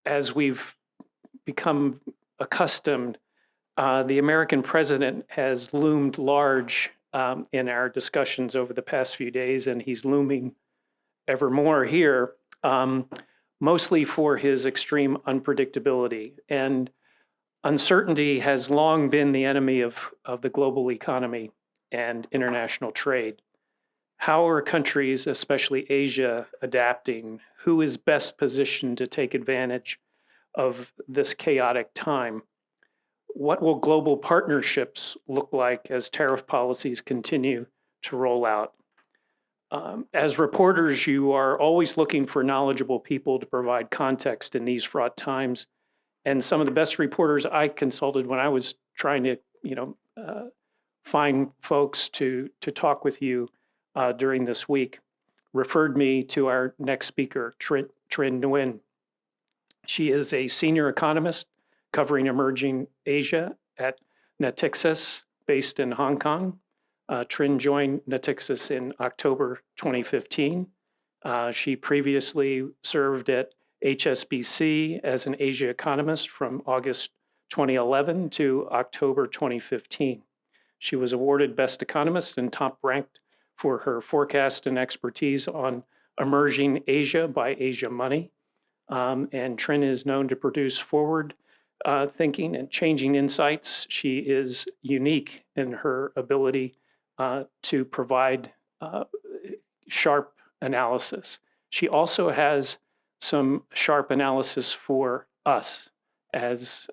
as we've become accustomed, the American president has loomed large in our discussions over the past few days, and he's looming ever more here, mostly for his extreme unpredictability. And uncertainty has long been the enemy of the global economy and international trade. How are countries, especially Asia, adapting? Who is best positioned to take advantage of this chaotic time? What will global partnerships look like as tariff policies continue to roll out? As reporters, you are always looking for knowledgeable people to provide context in these fraught times. And some of the best reporters I consulted when I was trying to, find folks to talk with you during this week, referred me to our next speaker, Trinh Nguyen. She is a senior economist covering emerging Asia at Natixis, based in Hong Kong. Trinh joined Natixis in October 2015. She previously served at HSBC as an Asia economist from August 2011 to October 2015. She was awarded Best Economist and top ranked for her forecast and expertise on emerging Asia by Asia Money. And Trinh is known to produce forward thinking and changing insights. She is unique in her ability to provide sharp analysis. She also has some sharp analysis for us as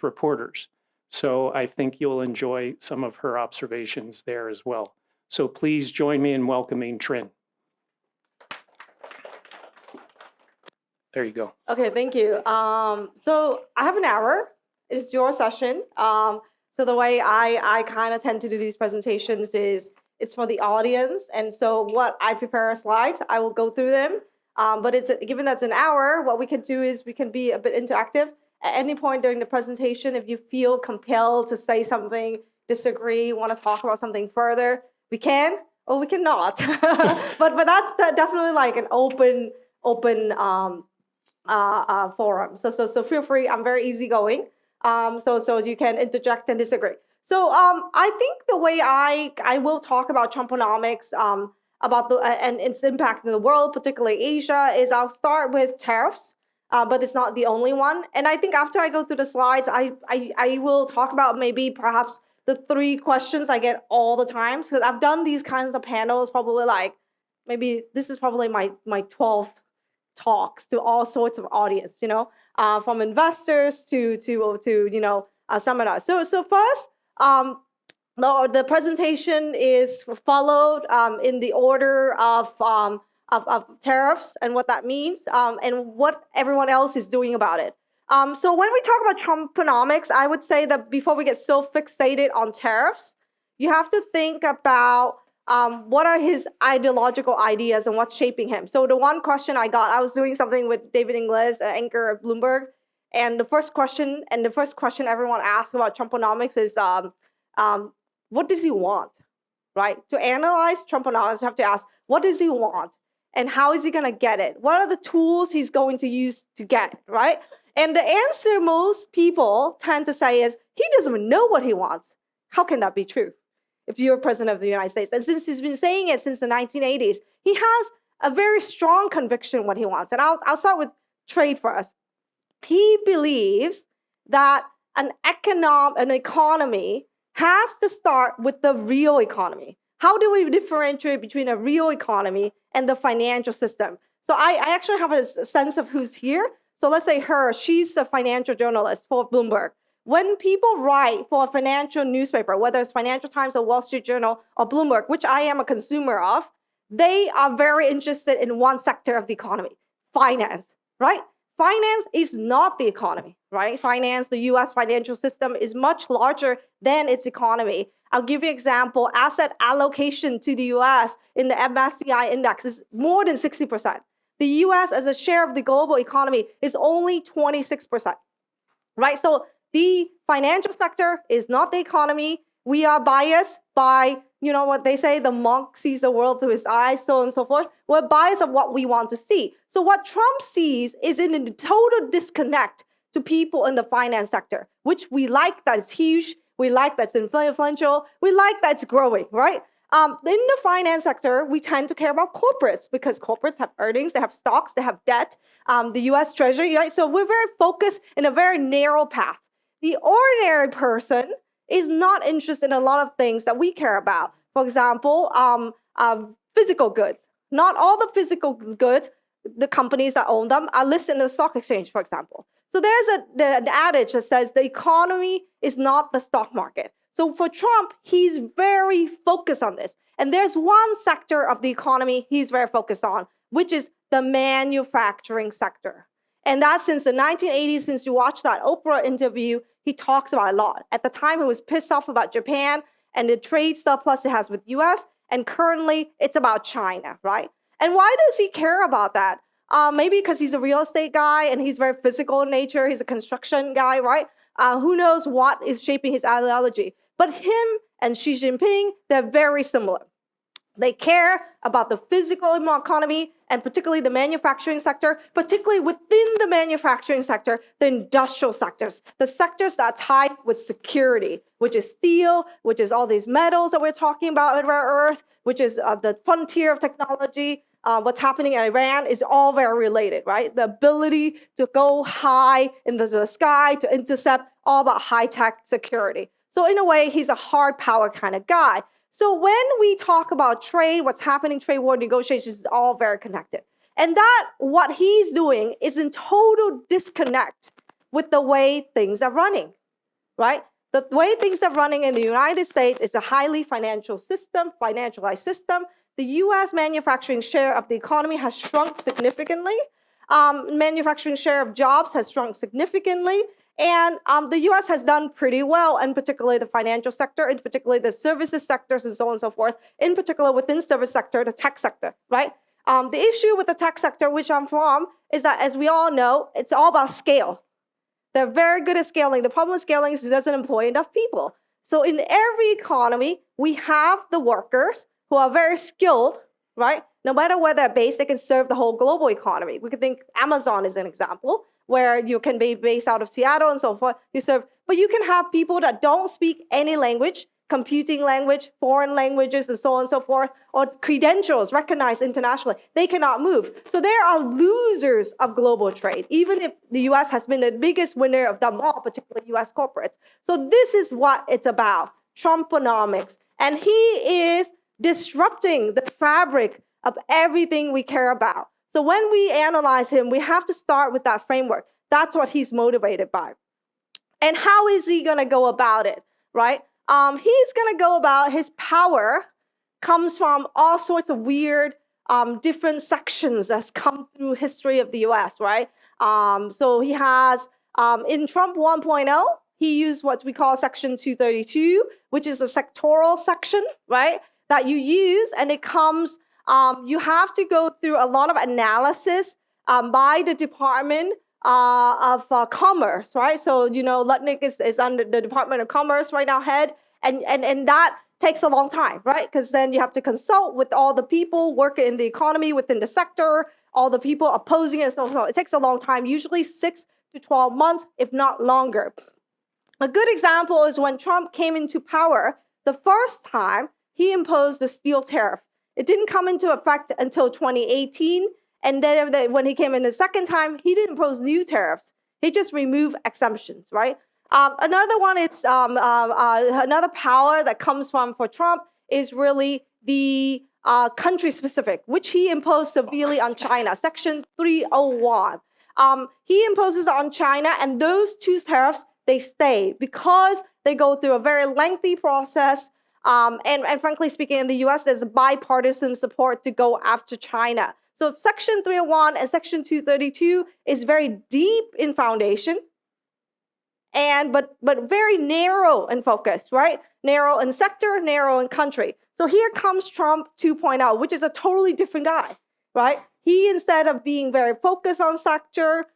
reporters. So I think you'll enjoy some of her observations there as well. So please join me in welcoming Trinh. There you go. Okay, thank you. So I have an hour. It's your session. So the way I kind of tend to do these presentations is it's for the audience. And so what I prepare slides, I will go through them. But given that's an hour, what we can do is we can be a bit interactive. At any point during the presentation, if you feel compelled to say something, disagree, want to talk about something further, we can or we cannot. but that's definitely like an open forum. So feel free. I'm very easygoing. So you can interject and disagree. So I think the way I will talk about Trumponomics about and its impact in the world, particularly Asia, is I'll start with tariffs, but it's not the only one. And I think after I go through the slides, I will talk about maybe perhaps the 3 questions I get all the time, because I've done these kinds of panels probably like maybe this is probably my 12th talks to all sorts of audience, from investors to seminars. So first, the presentation is followed in the order of tariffs and what that means and what everyone else is doing about it. So when we talk about Trumponomics, I would say that before we get so fixated on tariffs, you have to think about what are his ideological ideas and what's shaping him. So the one question I got, I was doing something with David Ingles, anchor at Bloomberg, and the first question everyone asks about Trumponomics is, what does he want, right? To analyze Trumponomics, you have to ask, what does he want? And how is he going to get it? What are the tools he's going to use to get it, right? And the answer most people tend to say is, he doesn't even know what he wants. How can that be true if you're president of the United States? And since he's been saying it since the 1980s, he has a very strong conviction what he wants. And I'll start with trade first. He believes that an economy has to start with the real economy. How do we differentiate between a real economy and the financial system? So I actually have a sense of who's here. So let's say she's a financial journalist for Bloomberg. When people write for a financial newspaper, whether it's Financial Times or Wall Street Journal or Bloomberg, which I am a consumer of, they are very interested in one sector of the economy, finance, right? Finance is not the economy, right? Finance, the US financial system is much larger than its economy. I'll give you an example. Asset allocation to the US in the MSCI index is more than 60%. The US as a share of the global economy is only 26%, right? So the financial sector is not the economy. We are biased by you know what they say, the monk sees the world through his eyes, so on and so forth. We're biased of what we want to see. So what Trump sees is in a total disconnect to people in the finance sector, which we like that it's huge, we like that's influential, we like that it's growing, right? In the finance sector, we tend to care about corporates because corporates have earnings, they have stocks, they have debt, the US Treasury, right? So we're very focused in a very narrow path. The ordinary person is not interested in a lot of things that we care about. For example, physical goods. Not all the physical goods, the companies that own them, are listed in the stock exchange, for example. So there's an adage that says the economy is not the stock market. So for Trump, he's very focused on this. And there's one sector of the economy he's very focused on, which is the manufacturing sector. And that's since the 1980s, since you watched that Oprah interview, he talks about it a lot. At the time, he was pissed off about Japan and the trade surplus it has with US. And currently, it's about China, right? And why does he care about that? Maybe because he's a real estate guy and he's very physical in nature. He's a construction guy, right? Who knows what is shaping his ideology? But him and Xi Jinping, they're very similar. They care about the physical economy and particularly the manufacturing sector, particularly within the manufacturing sector, the industrial sectors, the sectors that are tied with security, which is steel, which is all these metals that we're talking about, rare earth, which is the frontier of technology. What's happening in Iran is all very related, right? The ability to go high in the sky, to intercept, all about high-tech security. So in a way, he's a hard power kind of guy. So when we talk about trade, what's happening, trade war negotiations is all very connected. And that, what he's doing is in total disconnect with the way things are running, right? The way things are running in the United States is a highly financialized system. The US manufacturing share of the economy has shrunk significantly. Manufacturing share of jobs has shrunk significantly. And the US has done pretty well, and particularly the financial sector, and particularly the services sectors and so on and so forth, in particular within service sector, the tech sector, right? The issue with the tech sector, which I'm from, is that as we all know, it's all about scale. They're very good at scaling. The problem with scaling is it doesn't employ enough people. So in every economy, we have the workers who are very skilled, right? No matter where they're based, they can serve the whole global economy. We could think Amazon is an example, where you can be based out of Seattle and so forth, you serve, but you can have people that don't speak any language, computing language, foreign languages, and so on and so forth, or credentials recognized internationally. They cannot move. So there are losers of global trade, even if the US has been the biggest winner of them all, particularly US corporates. So this is what it's about, Trumponomics. And he is disrupting the fabric of everything we care about. So when we analyze him, we have to start with that framework. That's what he's motivated by. And how is he going to go about it, right? He's going to go about his power comes from all sorts of weird different sections that's come through history of the US, right? So he has, in Trump 1.0, he used what we call Section 232, which is a sectoral section, right? That you use, and it comes, you have to go through a lot of analysis by the Department of Commerce, right? So, you know, Lutnick is under the Department of Commerce right now, head, and that takes a long time, right? Because then you have to consult with all the people working in the economy within the sector, all the people opposing it, so it takes a long time, usually 6 to 12 months, if not longer. A good example is when Trump came into power, the first time he imposed the steel tariff. It didn't come into effect until 2018. And then when he came in the second time, he didn't impose new tariffs. He just removed exemptions, right? Another one is another power that comes from for Trump is really the country specific, which he imposed severely on China, Section 301. He imposes it on China, and those two tariffs, they stay because they go through a very lengthy process. And frankly speaking, in the US, there's bipartisan support to go after China. So Section 301 and Section 232 is very deep in foundation, but very narrow in focus, right? Narrow in sector, narrow in country. So here comes Trump 2.0, which is a totally different guy, right? He, instead of being very focused on sector,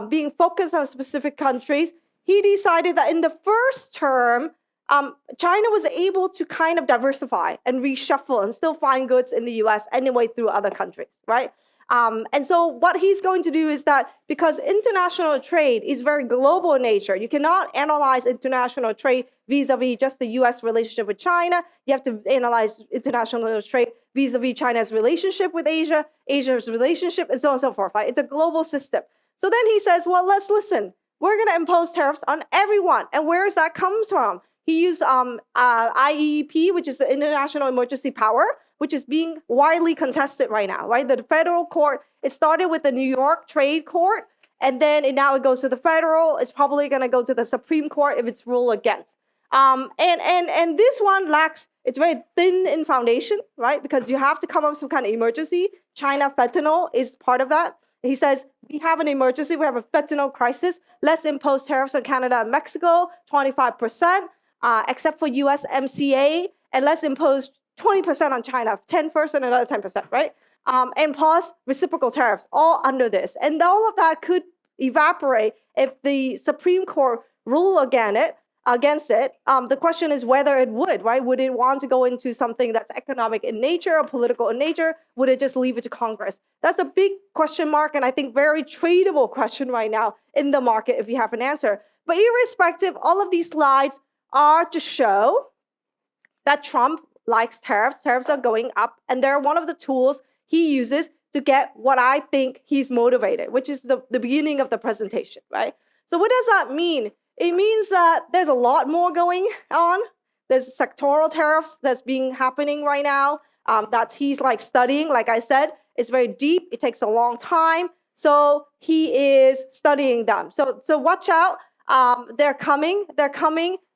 being focused on specific countries, he decided that in the first term, China was able to kind of diversify and reshuffle and still find goods in the US anyway through other countries, right? And so what he's going to do is that because international trade is very global in nature, you cannot analyze international trade vis-a-vis just the US relationship with China. You have to analyze international trade vis-a-vis China's relationship with Asia, Asia's relationship, and so on and so forth, right? It's a global system. So then he says, well, let's listen. We're going to impose tariffs on everyone. And where does that come from? He used IEEP, which is the International Emergency Power, which is being widely contested right now, right? The federal court, it started with the New York Trade Court, and then now it goes to the federal. It's probably going to go to the Supreme Court if it's ruled against. And this one lacks, it's very thin in foundation, right? Because you have to come up with some kind of emergency. China fentanyl is part of that. He says, we have an emergency, we have a fentanyl crisis. Let's impose tariffs on Canada and Mexico, 25%, except for USMCA, and let's impose 20% on China, 10%, another 10%, right? And plus reciprocal tariffs, all under this. And all of that could evaporate if the Supreme Court rule against it. The question is whether it would, right? Would it want to go into something that's economic in nature or political in nature? Would it just leave it to Congress? That's a big question mark, and I think very tradable question right now in the market if you have an answer. But irrespective, all of these slides are to show that Trump likes tariffs. Tariffs are going up, and they're one of the tools he uses to get what I think he's motivated, which is the beginning of the presentation, right? So what does that mean? It means that there's a lot more going on. There's sectoral tariffs that's happening right now that he's like studying. Like I said, it's very deep. It takes a long time. So he is studying them. So watch out. They're coming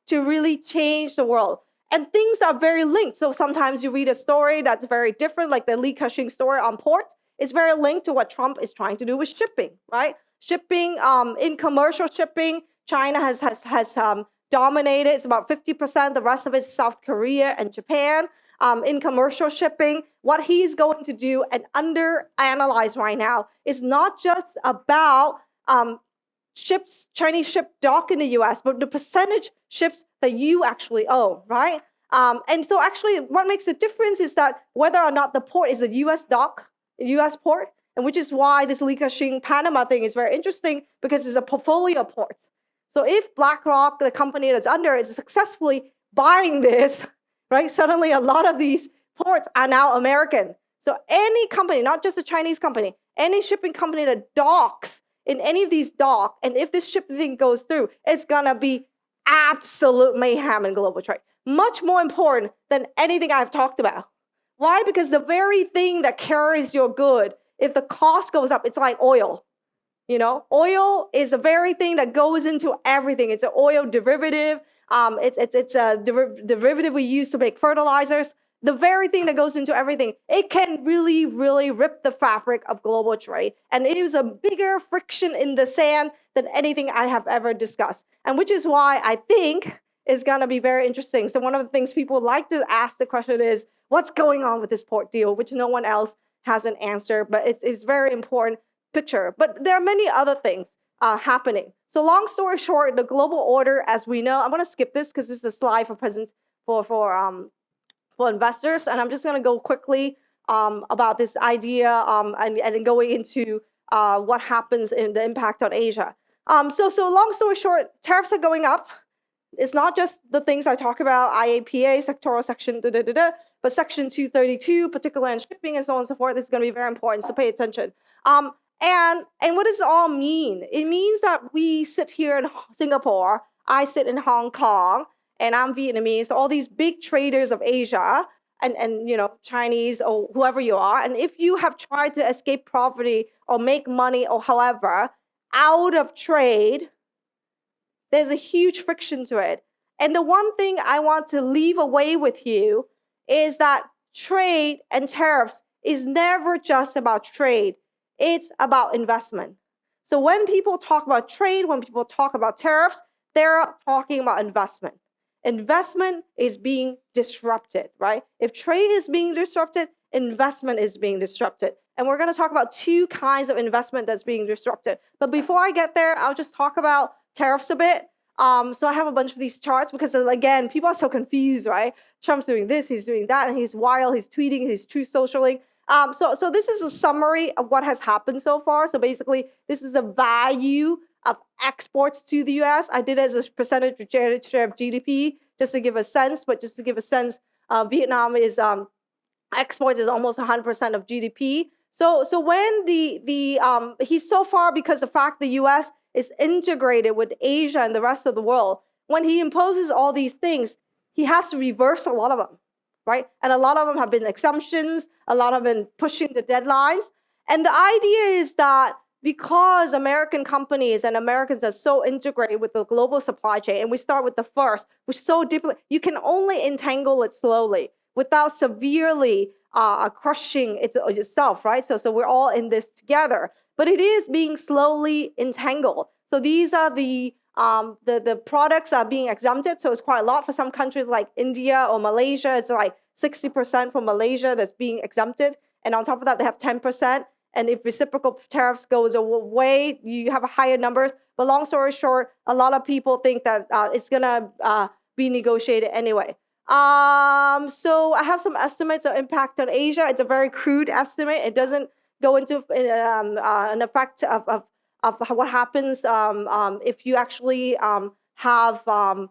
to really change the world. And things are very linked. So sometimes you read a story that's very different, like the Li Ka-shing story on port. It's very linked to what Trump is trying to do with shipping, right? Shipping, in commercial shipping, China has dominated. It's about 50%. The rest of it is South Korea and Japan. In commercial shipping, what he's going to do and underanalyze right now is not just about ships, Chinese ship dock in the US, but the percentage ships that you actually own, right? And so actually what makes the difference is that whether or not the port is a US dock, a US port, and which is why this Li Ka-shing Panama thing is very interesting because it's a portfolio port. So if BlackRock, the company that's under, is successfully buying this, right, suddenly a lot of these ports are now American. So any company, not just a Chinese company, any shipping company that docks in any of these docks, and if this shipping thing goes through, it's gonna be absolute mayhem in global trade. Much more important than anything I've talked about. Why? Because the very thing that carries your good, if the cost goes up, it's like oil. You know, oil is the very thing that goes into everything. It's an oil derivative. It's a derivative we use to make fertilizers. The very thing that goes into everything. It can really, really rip the fabric of global trade. And it is a bigger friction in the sand than anything I have ever discussed. And which is why I think is going to be very interesting. So one of the things people like to ask the question is, what's going on with this port deal, which no one else has an answer, but it's very important picture. But there are many other things happening. So long story short, the global order, as we know, I'm going to skip this because this is a slide for investors, and I'm just going to go quickly about this idea and then going into what happens in the impact on Asia. So long story short, tariffs are going up. It's not just the things I talk about, IAPA, sectoral section, but section 232, particularly in shipping and so on and so forth, is going to be very important, so pay attention. And what does it all mean? It means that we sit here in Singapore, I sit in Hong Kong, and I'm Vietnamese, so all these big traders of Asia, and you know, Chinese or whoever you are, and if you have tried to escape poverty or make money or however, out of trade, there's a huge friction to it. And the one thing I want to leave away with you is that trade and tariffs is never just about trade. It's about investment. So when people talk about trade, when people talk about tariffs, they're talking about investment. Investment is being disrupted, right? If trade is being disrupted, investment is being disrupted. And we're going to talk about two kinds of investment that's being disrupted. But before I get there, I'll just talk about tariffs a bit. So I have a bunch of these charts because, again, people are so confused, right? Trump's doing this, he's doing that, and he's wild, he's tweeting, he's Truth Socialing. So this is a summary of what has happened so far. So basically, this is a value of exports to the US. I did it as a percentage of share of GDP, just to give a sense. But just to give a sense, Vietnam is exports is almost 100% of GDP. So when he's so far because the fact the US is integrated with Asia and the rest of the world, when he imposes all these things, he has to reverse a lot of them, right? And a lot of them have been exemptions, a lot have been pushing the deadlines. And the idea is that because American companies and Americans are so integrated with the global supply chain, and we start with the first, which is so deeply, you can only entangle it slowly without severely crushing itself, right? So we're all in this together, but it is being slowly entangled. So these are the products are being exempted. So it's quite a lot for some countries like India or Malaysia. It's like 60% for Malaysia that's being exempted, and on top of that, they have 10%. And if reciprocal tariffs goes away, you have higher numbers. But long story short, a lot of people think that it's gonna be negotiated anyway. So I have some estimates of impact on Asia. It's a very crude estimate. It doesn't go into an effect of what happens if you actually have the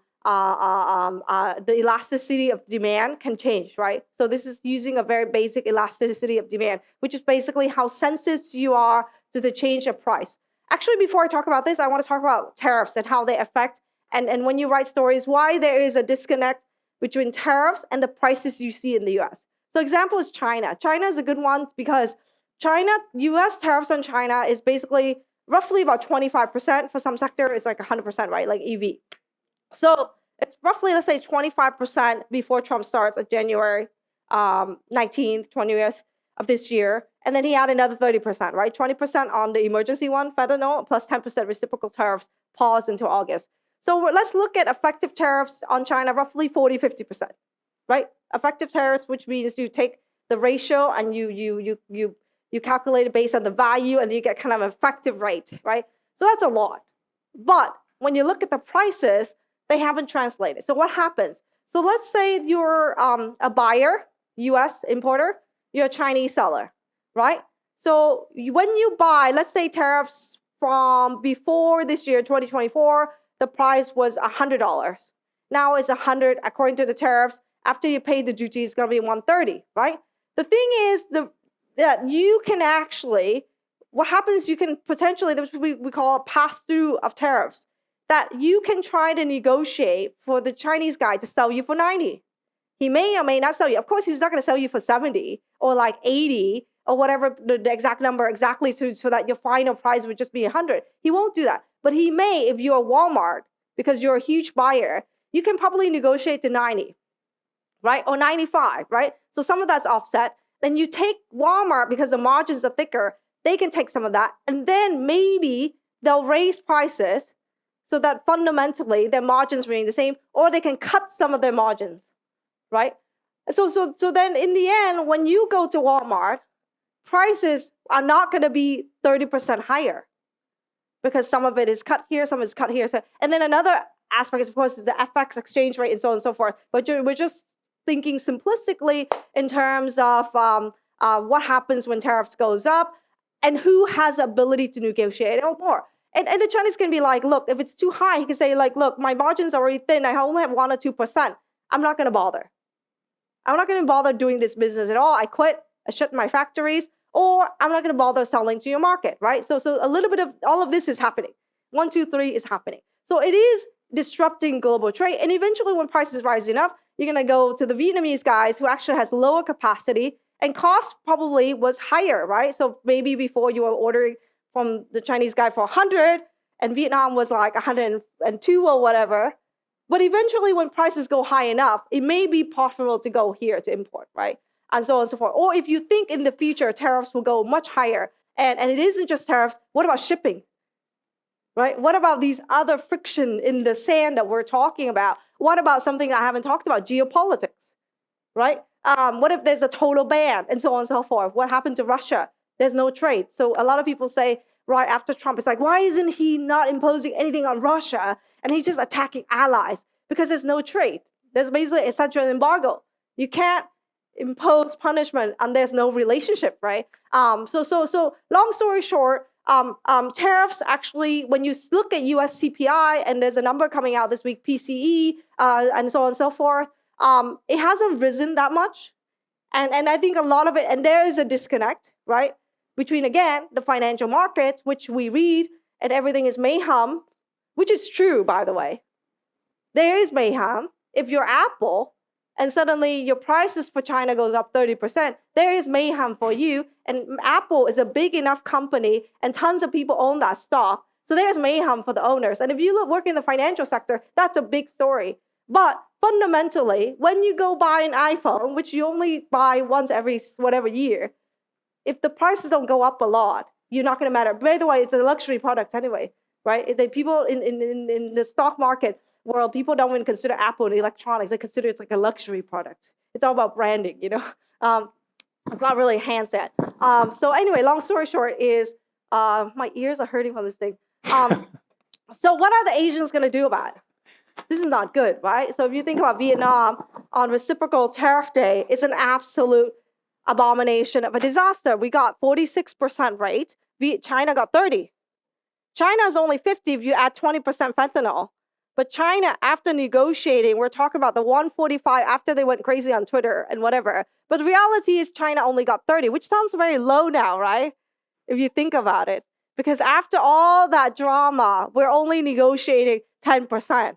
elasticity of demand can change, right? So this is using a very basic elasticity of demand, which is basically how sensitive you are to the change of price. Actually, before I talk about this, I want to talk about tariffs and how they affect, and when you write stories, why there is a disconnect between tariffs and the prices you see in the US. So example is China. China is a good one because US tariffs on China is basically roughly about 25%. For some sector, it's like 100%, right? Like EV. So it's roughly, let's say 25% before Trump starts on January 19th, 20th of this year. And then he had another 30%, right? 20% on the emergency one, federal, plus 10% reciprocal tariffs paused until August. So let's look at effective tariffs on China, roughly 40, 50%, right? Effective tariffs, which means you take the ratio and you calculate it based on the value and you get kind of an effective rate, right? So that's a lot. But when you look at the prices, they haven't translated. So what happens? So let's say you're a buyer, US importer, you're a Chinese seller, right? So when you buy, let's say tariffs from before this year, 2024, the price was $100. Now it's 100 according to the tariffs. After you pay the duty, it's going to be 130, right? The thing is that you can actually, what happens, you can potentially, which we call a pass-through of tariffs, that you can try to negotiate for the Chinese guy to sell you for 90. He may or may not sell you. Of course, he's not going to sell you for 70 or like 80 or whatever the exact number exactly so that your final price would just be 100. He won't do that. But he may, if you're Walmart, because you're a huge buyer, you can probably negotiate to 90, right? Or 95, right? So some of that's offset. Then you take Walmart, because the margins are thicker, they can take some of that. And then maybe they'll raise prices so that fundamentally their margins remain the same, or they can cut some of their margins, right? So then in the end, when you go to Walmart, prices are not going to be 30% higher because some of it is cut here, some is cut here. So, and then another aspect is, of course, is the FX exchange rate and so on and so forth. But we're just thinking simplistically in terms of what happens when tariffs goes up and who has the ability to negotiate more. And the Chinese can be like, look, if it's too high, he can say like, look, my margins are already thin. I only have 1 or 2%. I'm not going to bother. I'm not going to bother doing this business at all. I quit. I shut my factories. Or I'm not going to bother selling to your market, right? So a little bit of all of this is happening. 1, 2, 3 is happening. So it is disrupting global trade. And eventually when prices rise enough, you're going to go to the Vietnamese guys who actually has lower capacity and cost probably was higher, right? So maybe before you were ordering from the Chinese guy for 100 and Vietnam was like 102 or whatever. But eventually when prices go high enough, it may be profitable to go here to import, right? And so on and so forth. Or if you think in the future tariffs will go much higher, and it isn't just tariffs, what about shipping? Right? What about these other friction in the sand that we're talking about? What about something I haven't talked about, geopolitics, right? What if there's a total ban and so on and so forth? What happened to Russia? There's no trade. So a lot of people say right after Trump. It's like, why isn't he not imposing anything on Russia? And he's just attacking allies because there's no trade. There's basically a central embargo. You can't impose punishment and there's no relationship, right? So long story short, tariffs actually, when you look at US CPI, and there's a number coming out this week, PCE, and so on and so forth, it hasn't risen that much. And I think a lot of it, and there is a disconnect, right? Between, again, the financial markets, which we read, and everything is mayhem, which is true, by the way. There is mayhem. If you're Apple, and suddenly your prices for China goes up 30%, there is mayhem for you. And Apple is a big enough company, and tons of people own that stock. So there's mayhem for the owners. And if you work in the financial sector, that's a big story. But fundamentally, when you go buy an iPhone, which you only buy once every whatever year, if the prices don't go up a lot, you're not going to matter. By the way, it's a luxury product anyway, right? The people in the stock market world, people don't even consider Apple and electronics. They consider it's like a luxury product. It's all about branding, you know. It's not really a handset. So anyway, long story short is my ears are hurting from this thing. So what are the Asians going to do about it? This is not good, right? So if you think about Vietnam on reciprocal tariff day, it's an absolute abomination of a disaster. We got 46% rate. China got 30. China is only 50 if you add 20% fentanyl. But China, after negotiating, we're talking about the 145 after they went crazy on Twitter and whatever. But the reality is China only got 30, which sounds very low now, right? If you think about it. Because after all that drama, we're only negotiating 10%.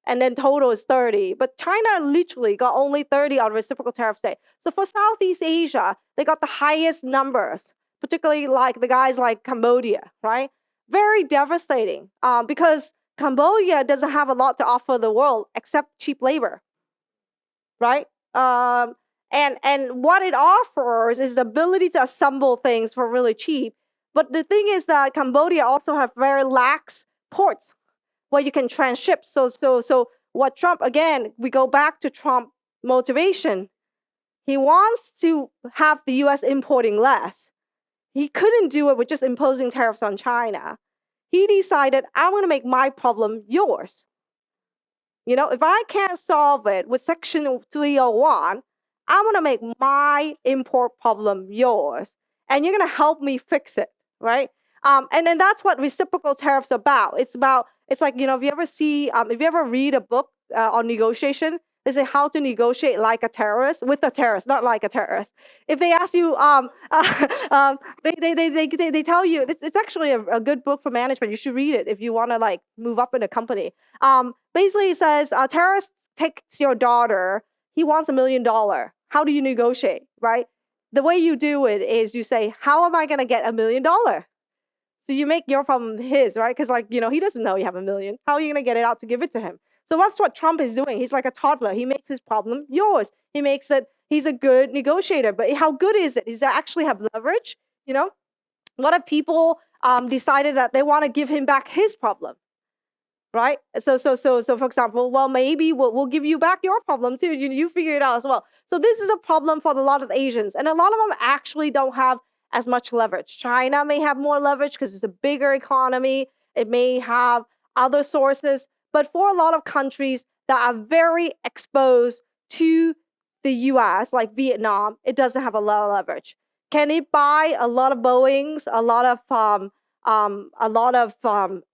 And then total is 30. But China literally got only 30 on reciprocal tariff day. So for Southeast Asia, they got the highest numbers, particularly like the guys like Cambodia, right? Very devastating because Cambodia doesn't have a lot to offer the world except cheap labor, right? And what it offers is the ability to assemble things for really cheap. But the thing is that Cambodia also have very lax ports where you can transship. So what Trump, again, we go back to Trump motivation. He wants to have the US importing less. He couldn't do it with just imposing tariffs on China. He decided, I'm going to make my problem yours. You know, if I can't solve it with Section 301, I'm going to make my import problem yours. And you're going to help me fix it, right? And then that's what reciprocal tariffs about. It's like, you know, if you ever read a book on negotiation, they say how to negotiate like a terrorist with a terrorist, not like a terrorist. If they ask you, they tell you it's actually a good book for management. You should read it if you want to like move up in a company. Basically, it says a terrorist takes your daughter. He wants $1 million. How do you negotiate, right? The way you do it is you say, how am I going to get $1 million? So you make your problem his, right? Because like, you know, he doesn't know you have $1 million. How are you going to get it out to give it to him? So that's what Trump is doing. He's like a toddler. He makes his problem yours. He makes it, he's a good negotiator. But how good is it? Is that actually have leverage? You know, what if people decided that they want to give him back his problem? Right? So for example, well, maybe we'll give you back your problem too. You figure it out as well. So this is a problem for a lot of Asians. And a lot of them actually don't have as much leverage. China may have more leverage because it's a bigger economy. It may have other sources. But for a lot of countries that are very exposed to the US, like Vietnam, it doesn't have a lot of leverage. Can it buy a lot of Boeings, a lot of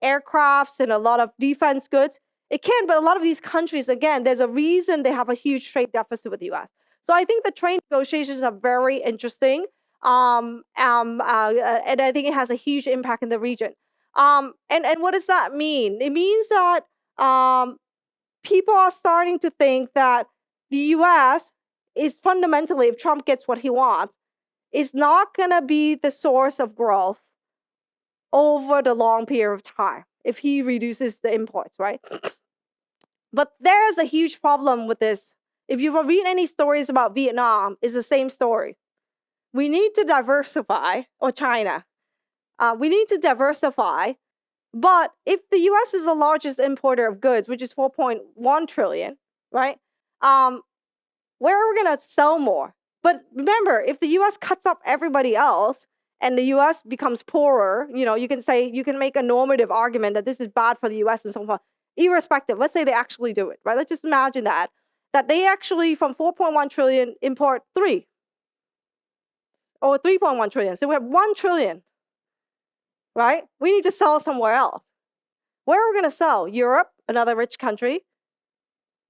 aircrafts, and a lot of defense goods? It can, but a lot of these countries, again, there's a reason they have a huge trade deficit with the US. So I think the trade negotiations are very interesting. And I think it has a huge impact in the region. And what does that mean? It means that people are starting to think that the US is fundamentally, if Trump gets what he wants, is not going to be the source of growth over the long period of time if he reduces the imports, right? But there is a huge problem with this. If you read any stories about Vietnam, it's the same story. We need to diversify, or China. We need to diversify. But if the US is the largest importer of goods, which is 4.1 trillion, right? Where are we going to sell more? But remember, if the US cuts up everybody else and the US becomes poorer, you can make a normative argument that this is bad for the US and so forth, irrespective. Let's say they actually do it, right? Let's just imagine that they actually from 4.1 trillion import 3 or 3.1 trillion. So we have 1 trillion, right? We need to sell somewhere else. Where are we going to sell? Europe, another rich country,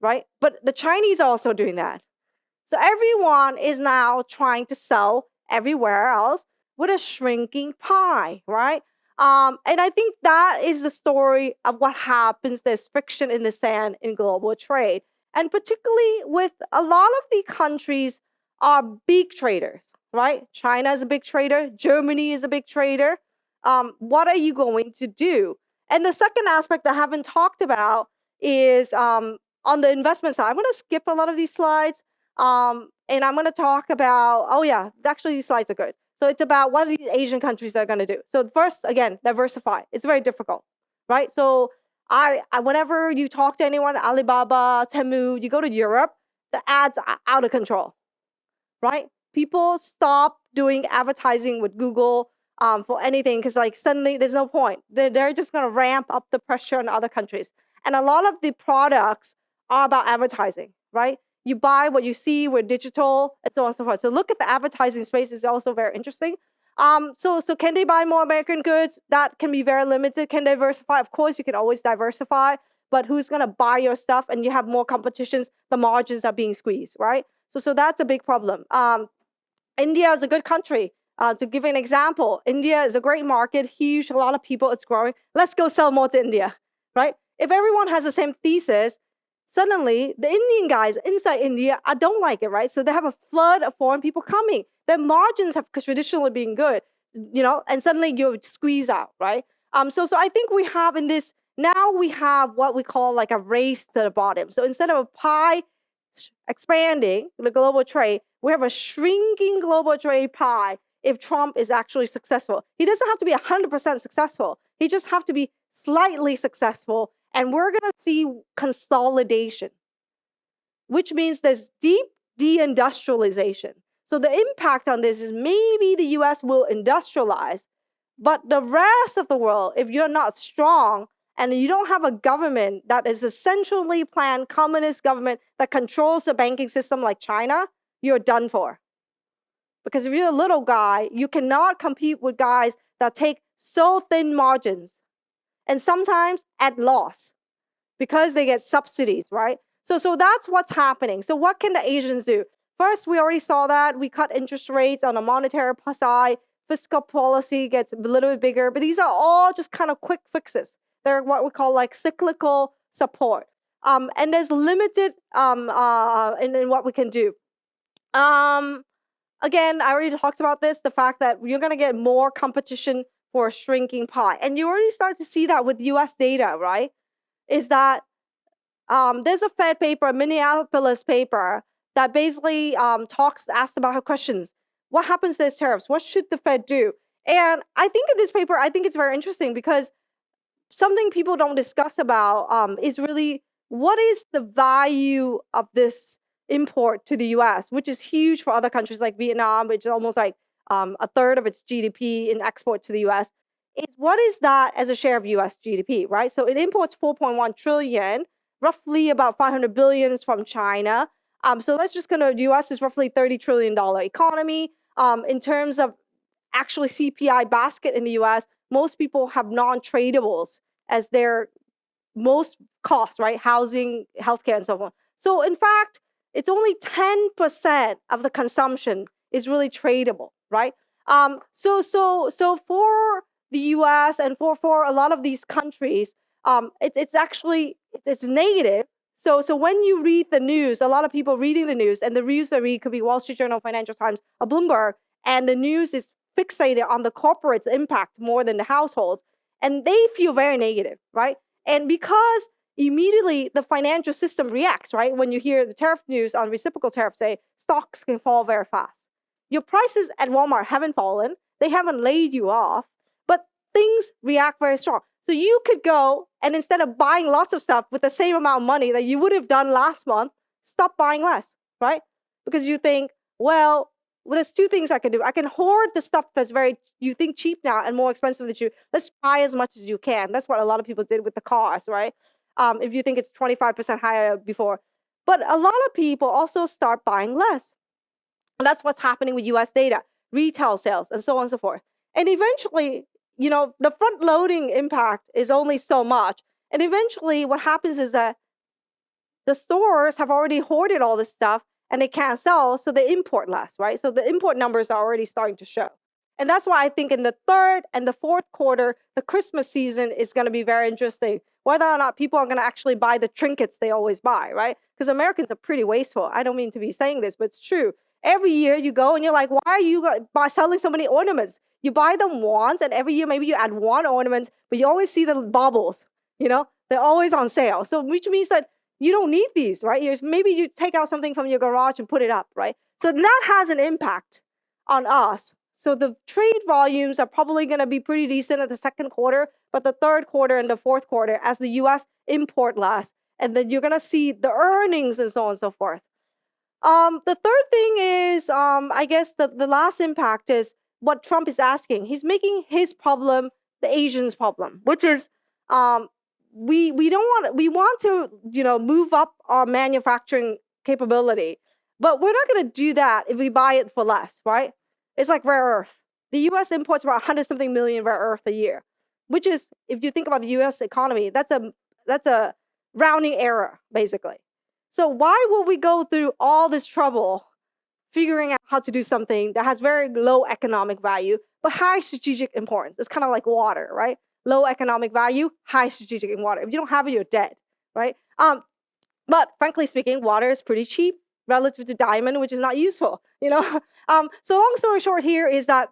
right? But the Chinese are also doing that. So everyone is now trying to sell everywhere else with a shrinking pie, right? And I think that is the story of what happens. There's friction in the sand in global trade. And particularly with a lot of the countries are big traders, right? China is a big trader. Germany is a big trader. What are you going to do? And the second aspect I haven't talked about is on the investment side. I'm going to skip a lot of these slides. And I'm going to talk about, oh yeah, actually these slides are good. So it's about what are these Asian countries are going to do. So first, again, diversify. It's very difficult, right? So I whenever you talk to anyone, Alibaba, Temu, you go to Europe, the ads are out of control, right? People stop doing advertising with Google for anything because like suddenly there's no point. They're just going to ramp up the pressure on other countries. And a lot of the products are about advertising, right? You buy what you see with digital and so on and so forth. So look at the advertising space is also very interesting. So can they buy more American goods? That can be very limited. Can diversify? Of course, you can always diversify, but who's going to buy your stuff? And you have more competitions, the margins are being squeezed, right? So that's a big problem. India is a good country. To give an example, India is a great market, huge, a lot of people, it's growing. Let's go sell more to India, right? If everyone has the same thesis, suddenly the Indian guys inside India, I don't like it, right? So they have a flood of foreign people coming. Their margins have traditionally been good, and suddenly you squeeze out, right? So I think we have in this, now we have what we call like a race to the bottom. So instead of a pie expanding the global trade, we have a shrinking global trade pie if Trump is actually successful. He doesn't have to be 100% successful. He just have to be slightly successful. And we're going to see consolidation, which means there's deep deindustrialization. So the impact on this is maybe the US will industrialize, but the rest of the world, if you're not strong and you don't have a government that is a centrally planned communist government that controls the banking system like China, you're done for. Because if you're a little guy, you cannot compete with guys that take so thin margins and sometimes at loss because they get subsidies, right? So that's what's happening. So what can the Asians do? First, we already saw that. We cut interest rates on the monetary side. Fiscal policy gets a little bit bigger. But these are all just kind of quick fixes. They're what we call like cyclical support. And there's limited in what we can do. Again, I already talked about this, the fact that you're going to get more competition for a shrinking pie. And you already start to see that with US data, right? Is that there's a Fed paper, a Minneapolis paper, that basically asked about her questions. What happens to these tariffs? What should the Fed do? And I think in this paper, I think it's very interesting because something people don't discuss about is really what is the value of this import to the US, which is huge for other countries like Vietnam, which is almost like a third of its GDP in export to the US. Is what is that as a share of US GDP, right? So it imports 4.1 trillion, roughly about 500 billion is from China. So let's just kind of, US is roughly $30 trillion economy. In terms of actually CPI basket in the US, most people have non-tradables as their most costs, right? Housing, healthcare, and so on. So in fact, it's only 10% of the consumption is really tradable, right? So for the US and for a lot of these countries, it's actually negative. So when you read the news, a lot of people reading the news, and the news I read could be Wall Street Journal, Financial Times, or Bloomberg, and the news is fixated on the corporate's impact more than the households, and they feel very negative, right? And because immediately the financial system reacts, right? When you hear the tariff news on reciprocal tariffs, say stocks can fall very fast. Your prices at Walmart haven't fallen. They haven't laid you off, but things react very strong. So you could go and instead of buying lots of stuff with the same amount of money that you would have done last month, stop buying less, right? Because you think, well, there's two things I can do. I can hoard the stuff that's you think cheap now and more expensive than you. Let's buy as much as you can. That's what a lot of people did with the cars, right? If you think it's 25% higher before. But a lot of people also start buying less. And that's what's happening with US data, retail sales, and so on and so forth. And eventually, the front loading impact is only so much. And eventually what happens is that the stores have already hoarded all this stuff and they can't sell, so they import less, right? So the import numbers are already starting to show. And that's why I think in the third and the fourth quarter, the Christmas season is going to be very interesting, whether or not people are going to actually buy the trinkets they always buy, right? Because Americans are pretty wasteful. I don't mean to be saying this, but it's true. Every year you go and you're like, why are you selling so many ornaments? You buy them once, and every year maybe you add one ornament, but you always see the baubles, they're always on sale. So which means that you don't need these, right? Maybe you take out something from your garage and put it up, right? So that has an impact on us. So the trade volumes are probably going to be pretty decent at the second quarter, but the third quarter and the fourth quarter, as the US import less, and then you're going to see the earnings and so on and so forth. The third thing is, I guess the last impact is what Trump is asking. He's making his problem the Asians' problem, which is we want to move up our manufacturing capability, but we're not going to do that if we buy it for less, right? It's like rare earth. The U.S. imports about 100-something million rare earth a year, which is, if you think about the U.S. economy, that's a rounding error, basically. So why will we go through all this trouble figuring out how to do something that has very low economic value, but high strategic importance? It's kind of like water, right? Low economic value, high strategic in water. If you don't have it, you're dead, right? But frankly speaking, water is pretty cheap relative to diamond, which is not useful, So long story short here is that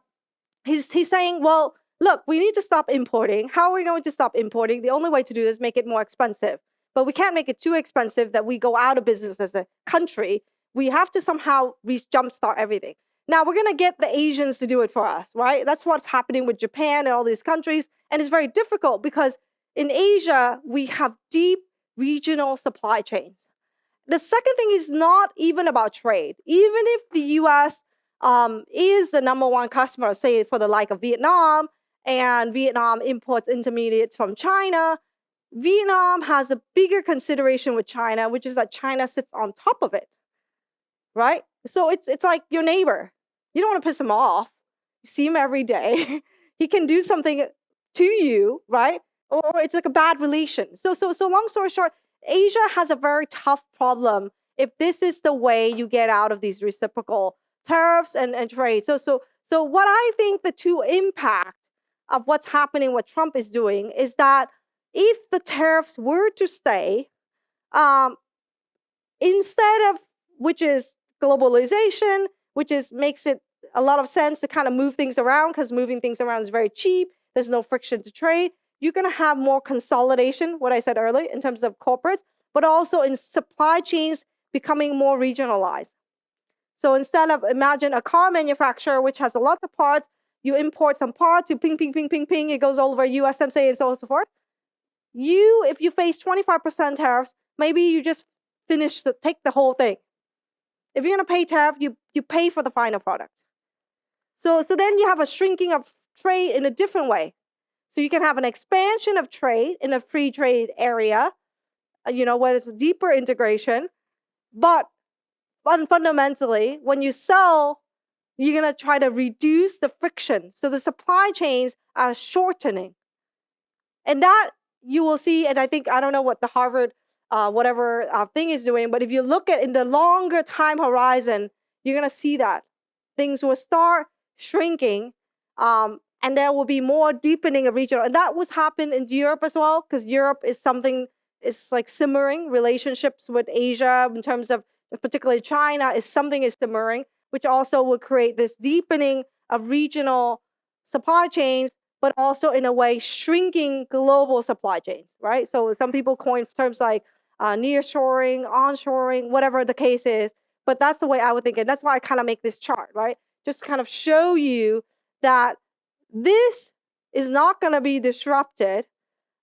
he's saying, well, look, we need to stop importing. How are we going to stop importing? The only way to do this is make it more expensive. But we can't make it too expensive that we go out of business as a country. We have to somehow jumpstart everything. Now, we're going to get the Asians to do it for us, right? That's what's happening with Japan and all these countries. And it's very difficult because in Asia, we have deep regional supply chains. The second thing is not even about trade. Even if the US is the number one customer, say for the like of Vietnam, and Vietnam imports intermediates from China, Vietnam has a bigger consideration with China, which is that China sits on top of it, right? So it's like your neighbor. You don't want to piss him off. You see him every day. He can do something to you, right? Or it's like a bad relation. So long story short, Asia has a very tough problem if this is the way you get out of these reciprocal tariffs and trade. So what I think the two impact of what's happening, what Trump is doing, is that if the tariffs were to stay, instead of, which is globalization, which makes it a lot of sense to kind of move things around, because moving things around is very cheap, there's no friction to trade, you're going to have more consolidation, what I said earlier, in terms of corporates, but also in supply chains becoming more regionalized. So instead of, imagine a car manufacturer which has a lot of parts, you import some parts, you ping, it goes all over USMCA and so on and so forth. If you face 25% tariffs, maybe you just take the whole thing. If you're going to pay tariff, you pay for the final product. So then you have a shrinking of trade in a different way. So you can have an expansion of trade in a free trade area, where there's deeper integration. But fundamentally, when you sell, you're going to try to reduce the friction. So the supply chains are shortening. And that you will see, and I don't know what the Harvard thing is doing, but if you look at in the longer time horizon, you're going to see that things will start shrinking, and there will be more deepening of regional. And that was happened in Europe as well, because Europe is like simmering. Relationships with Asia in terms of particularly China is simmering, which also will create this deepening of regional supply chains, but also in a way shrinking global supply chains, right? So some people coin terms like nearshoring, onshoring, whatever the case is, but that's the way I would think. And that's why I kind of make this chart, right? Just to kind of show you that this is not going to be disrupted,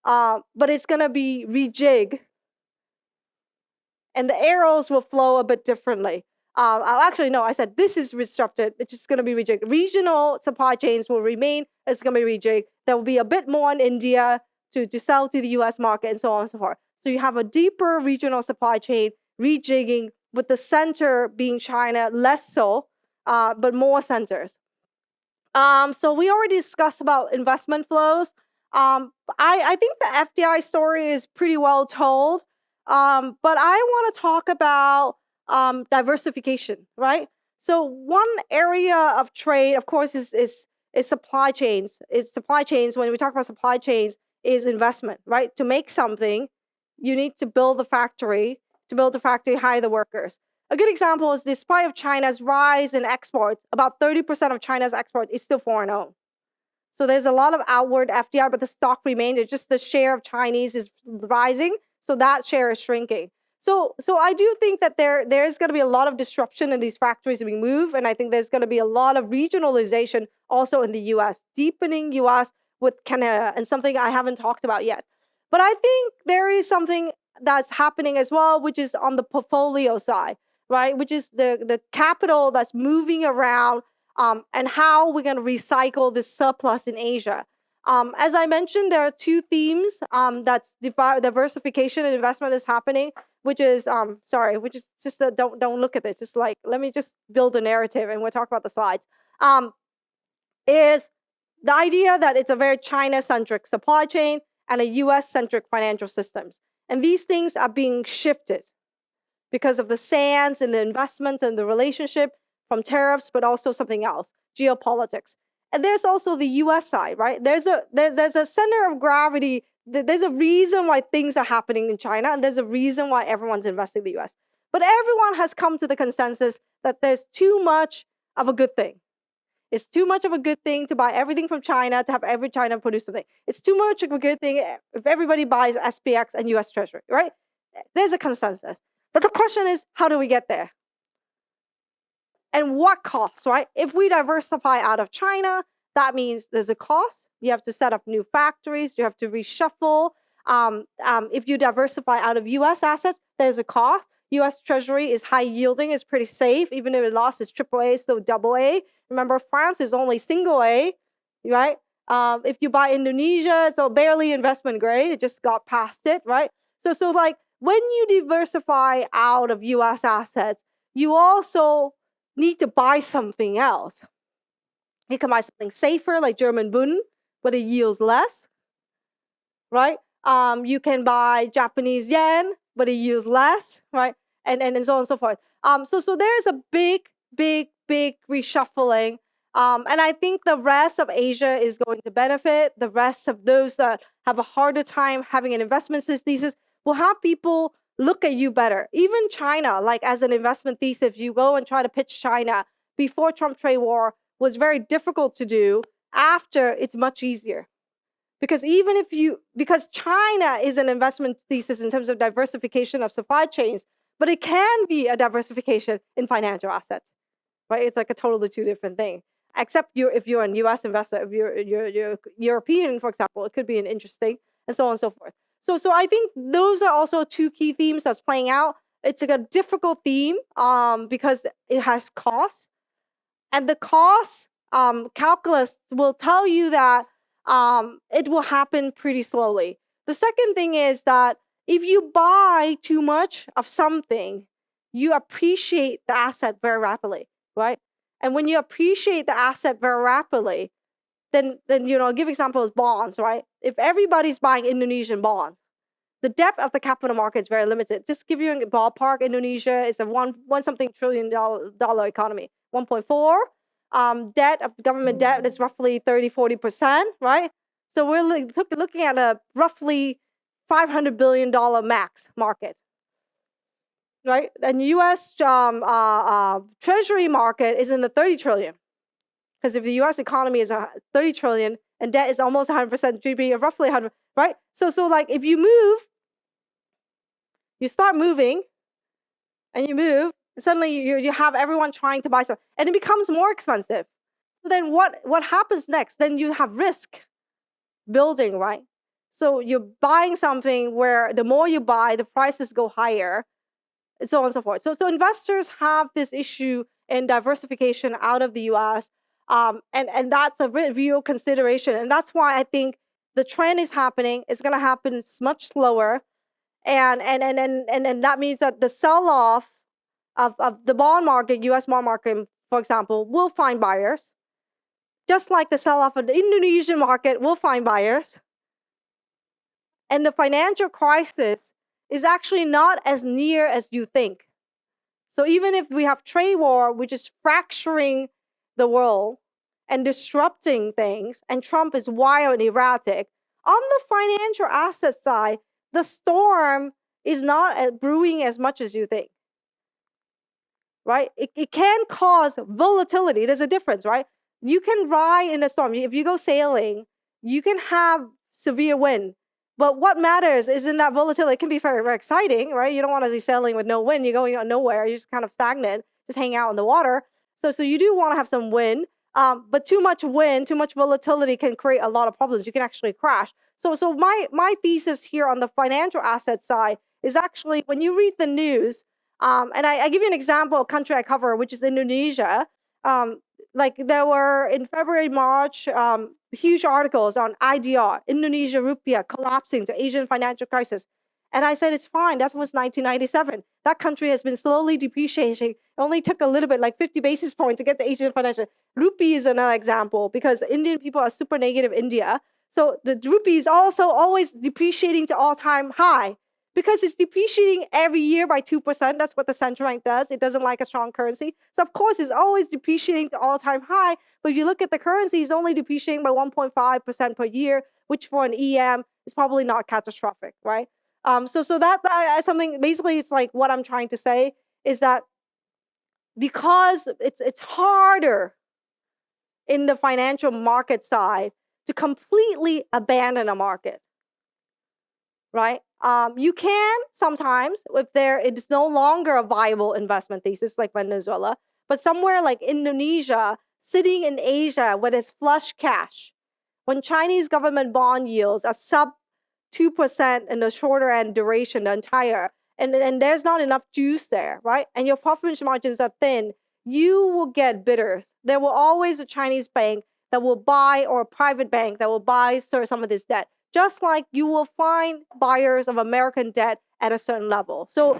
but it's going to be rejigged, and the arrows will flow a bit differently. Actually, no, I said this is disrupted. It's just going to be rejigged. Regional supply chains will remain. It's going to be rejigged. There will be a bit more in India to sell to the US market and so on and so forth. So you have a deeper regional supply chain rejigging with the center being China, less so, but more centers. So we already discussed about investment flows. I think the FDI story is pretty well told, but I want to talk about diversification, right? So one area of trade, of course, is supply chains. It's supply chains. When we talk about supply chains, is investment, right? To make something, you need to build the factory. To build the factory, hire the workers. A good example is despite of China's rise in exports, about 30% of China's export is still foreign owned. So there's a lot of outward FDI, but the stock remained. It's just the share of Chinese is rising, so that share is shrinking. So I do think that there's going to be a lot of disruption in these factories being moved, and I think there's going to be a lot of regionalization also in the U.S., deepening U.S. with Canada, and something I haven't talked about yet. But I think there is something that's happening as well, which is on the portfolio side, right? Which is the capital that's moving around, and how we're going to recycle this surplus in Asia. As I mentioned, there are two themes that's diversification and investment is happening, which is which is just don't look at this. Just like let me just build a narrative, and we'll talk about the slides. Is the idea that it's a very China-centric supply chain and a US-centric financial systems, and these things are being shifted because of the sands and the investments and the relationship from tariffs, but also something else, geopolitics. And there's also the US side, right? There's a center of gravity. There's a reason why things are happening in China, and there's a reason why everyone's investing in the US. But everyone has come to the consensus that there's too much of a good thing. It's too much of a good thing to buy everything from China, to have every China produce something. It's too much of a good thing if everybody buys SPX and US Treasury, right? There's a consensus. But the question is, how do we get there? And what costs, right? If we diversify out of China, that means there's a cost. You have to set up new factories. You have to reshuffle. If you diversify out of US assets, there's a cost. US Treasury is high yielding, is pretty safe. Even if it lost its AAA, it's still AA. Remember, France is only single A, right? If you buy Indonesia, it's barely investment grade. It just got past it, right? So like when you diversify out of US assets, you also need to buy something else. You can buy something safer like German Bund, but it yields less, right? You can buy Japanese yen, but it yields less, right? And so on and so forth. So there's a big reshuffling. And I think the rest of Asia is going to benefit. The rest of those that have a harder time having an investment thesis will have people look at you better. Even China, like as an investment thesis, if you go and try to pitch China before Trump trade war was very difficult to do. After, it's much easier. Because because China is an investment thesis in terms of diversification of supply chains, but it can be a diversification in financial assets, right? It's like a totally two different thing. Except if you're a US investor, if you're European, for example, it could be an interesting, and so on and so forth. So I think those are also two key themes that's playing out. It's like a difficult theme because it has costs. And the cost calculus will tell you that it will happen pretty slowly. The second thing is that if you buy too much of something, you appreciate the asset very rapidly, right? And when you appreciate the asset very rapidly, then I'll give examples bonds, right? If everybody's buying Indonesian bonds, the depth of the capital market is very limited. Just give you a ballpark, Indonesia is a one something $1 trillion economy, 1.4. Debt of government debt is roughly 30-40%, right? So we're looking at a roughly $500 billion max market, right? And U.S. Treasury market is in the 30 trillion. Because if the U.S. economy is 30 trillion and debt is almost 100% GDP, roughly 100, right? So like if you move, you start moving, and you move, and suddenly you have everyone trying to buy stuff, and it becomes more expensive. So then what happens next? Then you have risk building, right? So you're buying something where the more you buy, the prices go higher. so on and so forth. So investors have this issue in diversification out of the U.S. And that's a real consideration. And that's why I think the trend is happening. It's going to happen much slower. And that means that the sell-off of the bond market, U.S. bond market, for example, will find buyers. Just like the sell-off of the Indonesian market will find buyers. And the financial crisis is actually not as near as you think. So even if we have trade war, which is fracturing the world and disrupting things, and Trump is wild and erratic, on the financial asset side, the storm is not brewing as much as you think, right? It can cause volatility. There's a difference, right? You can ride in a storm. If you go sailing, you can have severe wind. But what matters is in that volatility. It can be very, very exciting, right? You don't want to be sailing with no wind. You're going nowhere. You're just kind of stagnant, just hanging out in the water. So you do want to have some wind. But too much wind, too much volatility can create a lot of problems. You can actually crash. So my thesis here on the financial asset side is actually when you read the news, and I give you an example of a country I cover, which is Indonesia. Like there were in February, March, huge articles on IDR, Indonesia rupiah collapsing to Asian financial crisis. And I said, it's fine. That was 1997. That country has been slowly depreciating. It only took a little bit, like 50 basis points to get the Asian financial. Rupee is another example because Indian people are super negative India. So the rupee is also always depreciating to all-time high because it's depreciating every year by 2%. That's what the central bank does. It doesn't like a strong currency. So of course, it's always depreciating to all-time high. But if you look at the currency, it's only depreciating by 1.5% per year, which for an EM is probably not catastrophic, right? So that something, basically, it's like what I'm trying to say is that because it's harder in the financial market side to completely abandon a market, right? You can sometimes, if it is no longer a viable investment thesis like Venezuela, but somewhere like Indonesia, sitting in Asia with its flush cash, when Chinese government bond yields are sub 2% in the shorter end duration, the entire, and there's not enough juice there, right? And your profit margins are thin, you will get bidders. There will always a Chinese bank that will buy, or a private bank that will buy some of this debt. Just like you will find buyers of American debt at a certain level. So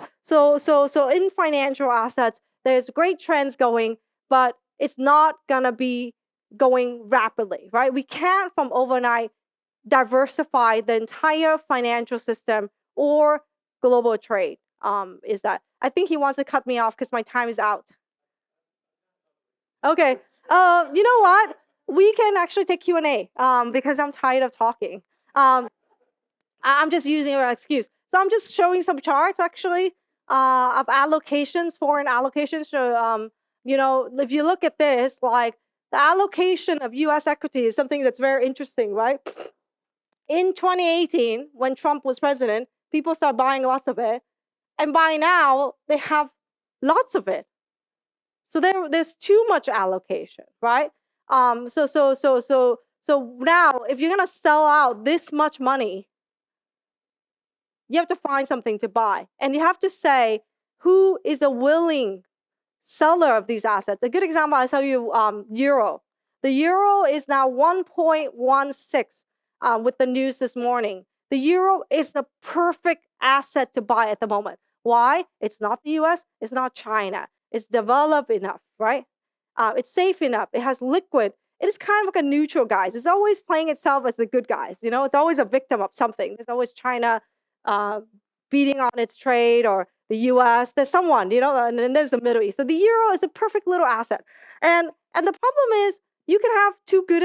in financial assets, there's great trends going, but it's not gonna be going rapidly, right? We can't from overnight diversify the entire financial system or global trade. Is that I think he wants to cut me off because my time is out. Okay. You know what? We can actually take Q&A because I'm tired of talking. I'm just using your excuse. So I'm just showing some charts actually of allocations, foreign allocations. So you know, if you look at this, like the allocation of U.S. equity is something that's very interesting, right? In 2018, when Trump was president, people started buying lots of it, and by now they have lots of it. So there's too much allocation, right? So now if you're gonna sell out this much money, you have to find something to buy, and you have to say who is a willing seller of these assets. A good example, I'll tell you, euro. The euro is now 1.16 with the news this morning. The euro is the perfect asset to buy at the moment. Why? It's not the US, it's not China. It's developed enough, right? It's safe enough. It has liquid. It is kind of like a neutral, guys. It's always playing itself as the good guys. You know, it's always a victim of something. There's always China beating on its trade, or the US. There's someone, you know, and then there's the Middle East. So the euro is a perfect little asset. And the problem is you can have too good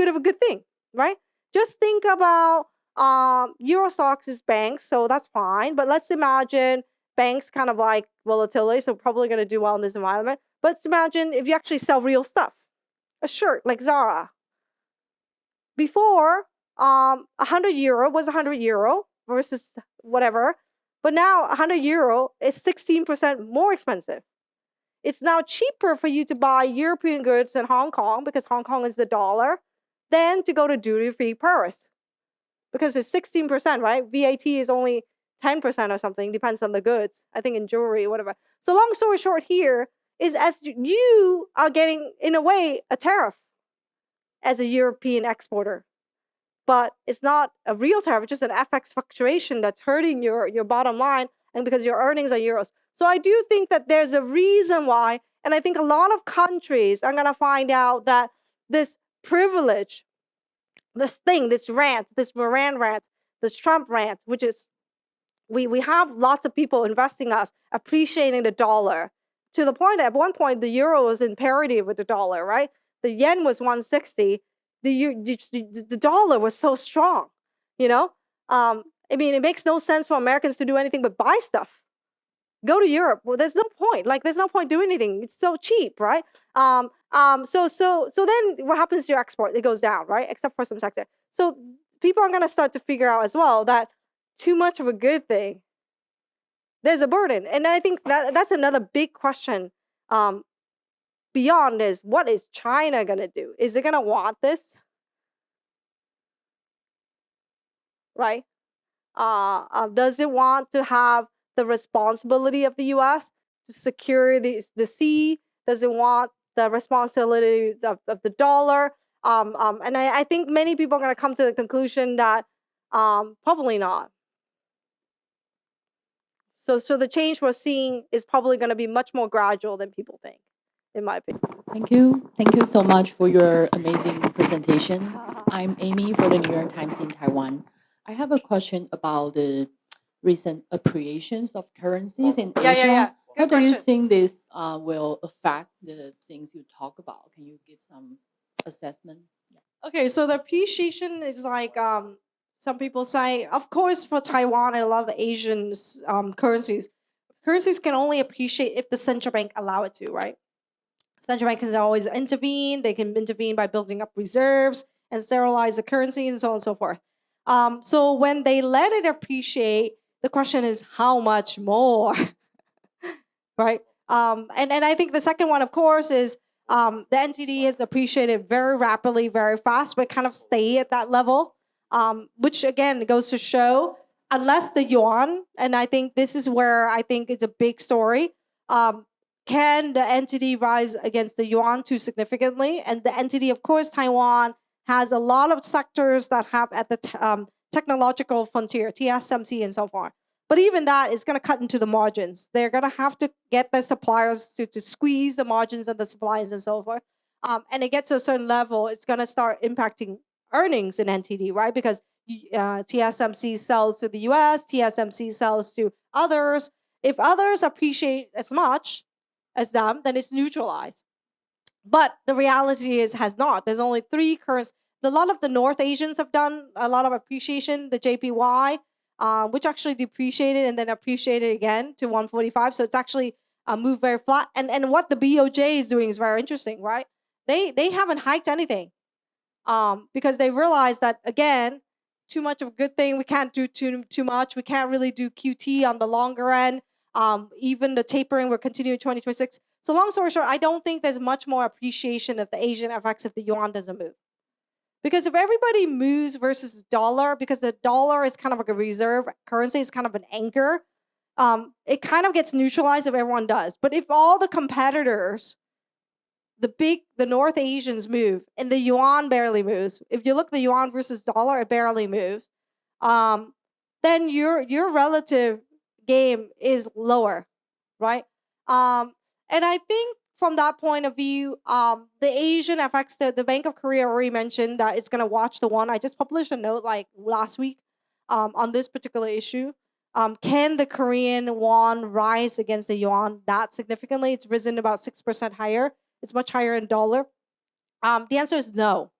of a good thing, right? Just think about euro stocks is banks, so that's fine. But let's imagine banks kind of like volatility, so probably going to do well in this environment. But let's imagine if you actually sell real stuff, a shirt like Zara. Before, 100 euro was 100 euro versus whatever, but now 100 euro is 16% more expensive. It's now cheaper for you to buy European goods in Hong Kong because Hong Kong is the dollar than to go to duty-free Paris because it's 16%, right? VAT is only 10% or something, depends on the goods, I think in jewelry, whatever. So long story short here is as you are getting, in a way, a tariff as a European exporter. But it's not a real tariff, it's just an FX fluctuation that's hurting your bottom line, and because your earnings are euros. So I do think that there's a reason why, and I think a lot of countries are gonna find out that this privilege, this thing, this rant, this Moran rant, this Trump rant, which is we have lots of people investing us, appreciating the dollar to the point that at one point the euro was in parity with the dollar, right? The yen was 160. The dollar was so strong, you know? I mean, it makes no sense for Americans to do anything but buy stuff. Go to Europe. Well, there's no point. Like, there's no point doing anything. It's so cheap, right? So then what happens to your export? It goes down, right? Except for some sector. So people are going to start to figure out as well that too much of a good thing, there's a burden. And I think that's another big question beyond is, what is China going to do? Is it going to want this? Right? Does it want to have the responsibility of the U.S. to secure the sea? Does it want the responsibility of the dollar? And I think many people are going to come to the conclusion that probably not. So the change we're seeing is probably going to be much more gradual than people think, in my opinion. Thank you. Thank you so much for your amazing presentation. I'm Amy for the New York Times in Taiwan. I have a question about the recent appreciations of currencies in Asia. Yeah. How do you think this will affect the things you talk about? Can you give some assessment? Okay, so the appreciation is like some people say, of course, for Taiwan and a lot of the Asian currencies can only appreciate if the central bank allow it to, right? Central bank can always intervene. They can intervene by building up reserves and sterilize the currency and so on and so forth. So when they let it appreciate, the question is how much more, right? And I think the second one, of course, is the NTD is appreciated very rapidly, very fast, but kind of stay at that level, which again goes to show, unless the yuan, and I think this is where I think it's a big story, can the NTD rise against the yuan too significantly? And the NTD, of course, Taiwan has a lot of sectors that have at the technological frontier, TSMC and so forth. But even that is going to cut into the margins. They're going to have to get the suppliers to squeeze the margins of the suppliers and so forth. And it gets to a certain level, it's going to start impacting earnings in NTD, right? Because TSMC sells to the US, TSMC sells to others. If others appreciate as much as them, then it's neutralized. But the reality is has not. There's only three currencies. A lot of the North Asians have done a lot of appreciation. The JPY, which actually depreciated and then appreciated again to 145. So it's actually moved very flat. And what the BOJ is doing is very interesting, right? They haven't hiked anything because they realized that, again, too much of a good thing. We can't do too much. We can't really do QT on the longer end. Even the tapering will continue in 2026. So long story short, I don't think there's much more appreciation of the Asian FX if the yuan doesn't move. Because if everybody moves versus dollar, because the dollar is kind of like a reserve currency, it's kind of an anchor, it kind of gets neutralized if everyone does. But if all the competitors, the North Asians move, and the yuan barely moves, if you look at the yuan versus dollar, it barely moves, then your relative game is lower, right? And I think from that point of view, the Asian FX, the Bank of Korea already mentioned that it's going to watch the won. I just published a note like last week on this particular issue. Can the Korean won rise against the yuan that significantly? It's risen about 6% higher. It's much higher in dollar. The answer is no.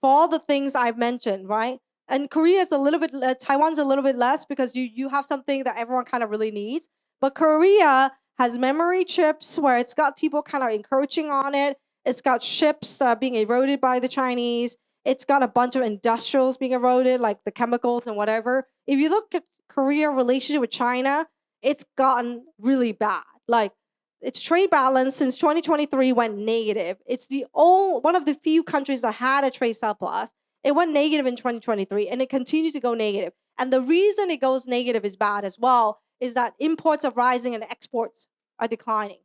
For all the things I've mentioned, right? And Korea is a little bit, Taiwan's a little bit less because you have something that everyone kind of really needs. But Korea has memory chips where it's got people kind of encroaching on it. It's got ships being eroded by the Chinese. It's got a bunch of industrials being eroded, like the chemicals and whatever. If you look at Korea's relationship with China, it's gotten really bad. Like, its trade balance since 2023 went negative. It's one of the few countries that had a trade surplus. It went negative in 2023, and it continued to go negative. And the reason it goes negative is bad as well, is that imports are rising and exports are declining.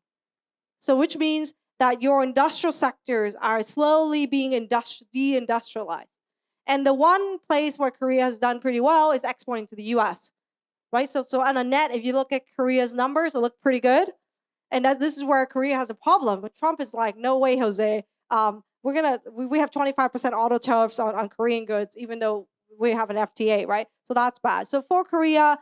So which means that your industrial sectors are slowly being deindustrialized. And the one place where Korea has done pretty well is exporting to the US, right? So on a net, if you look at Korea's numbers, they look pretty good. And this is where Korea has a problem. But Trump is like, no way, Jose. We have 25% auto tariffs on Korean goods, even though we have an FTA, right? So that's bad. So for Korea,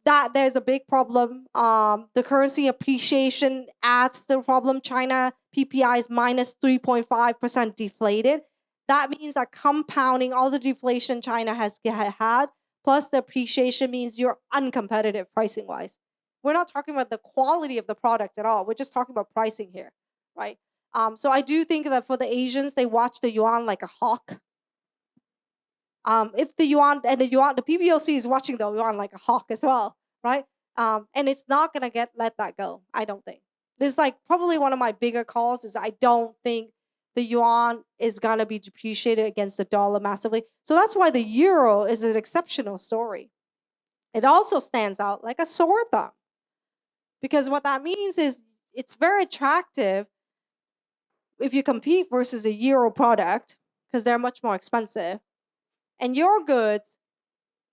that there's a big problem. The currency appreciation adds to the problem. China PPI is minus 3.5% deflated. That means that compounding all the deflation China has had, plus the appreciation means you're uncompetitive pricing-wise. We're not talking about the quality of the product at all. We're just talking about pricing here, right? So I do think that for the Asians, they watch the yuan like a hawk. If the yuan, the PBOC is watching the yuan like a hawk as well, right? And it's not gonna let that go, I don't think. This is like probably one of my bigger calls is I don't think the yuan is gonna be depreciated against the dollar massively. So that's why the euro is an exceptional story. It also stands out like a sore thumb. Because what that means is it's very attractive if you compete versus a euro product, because they're much more expensive. And your goods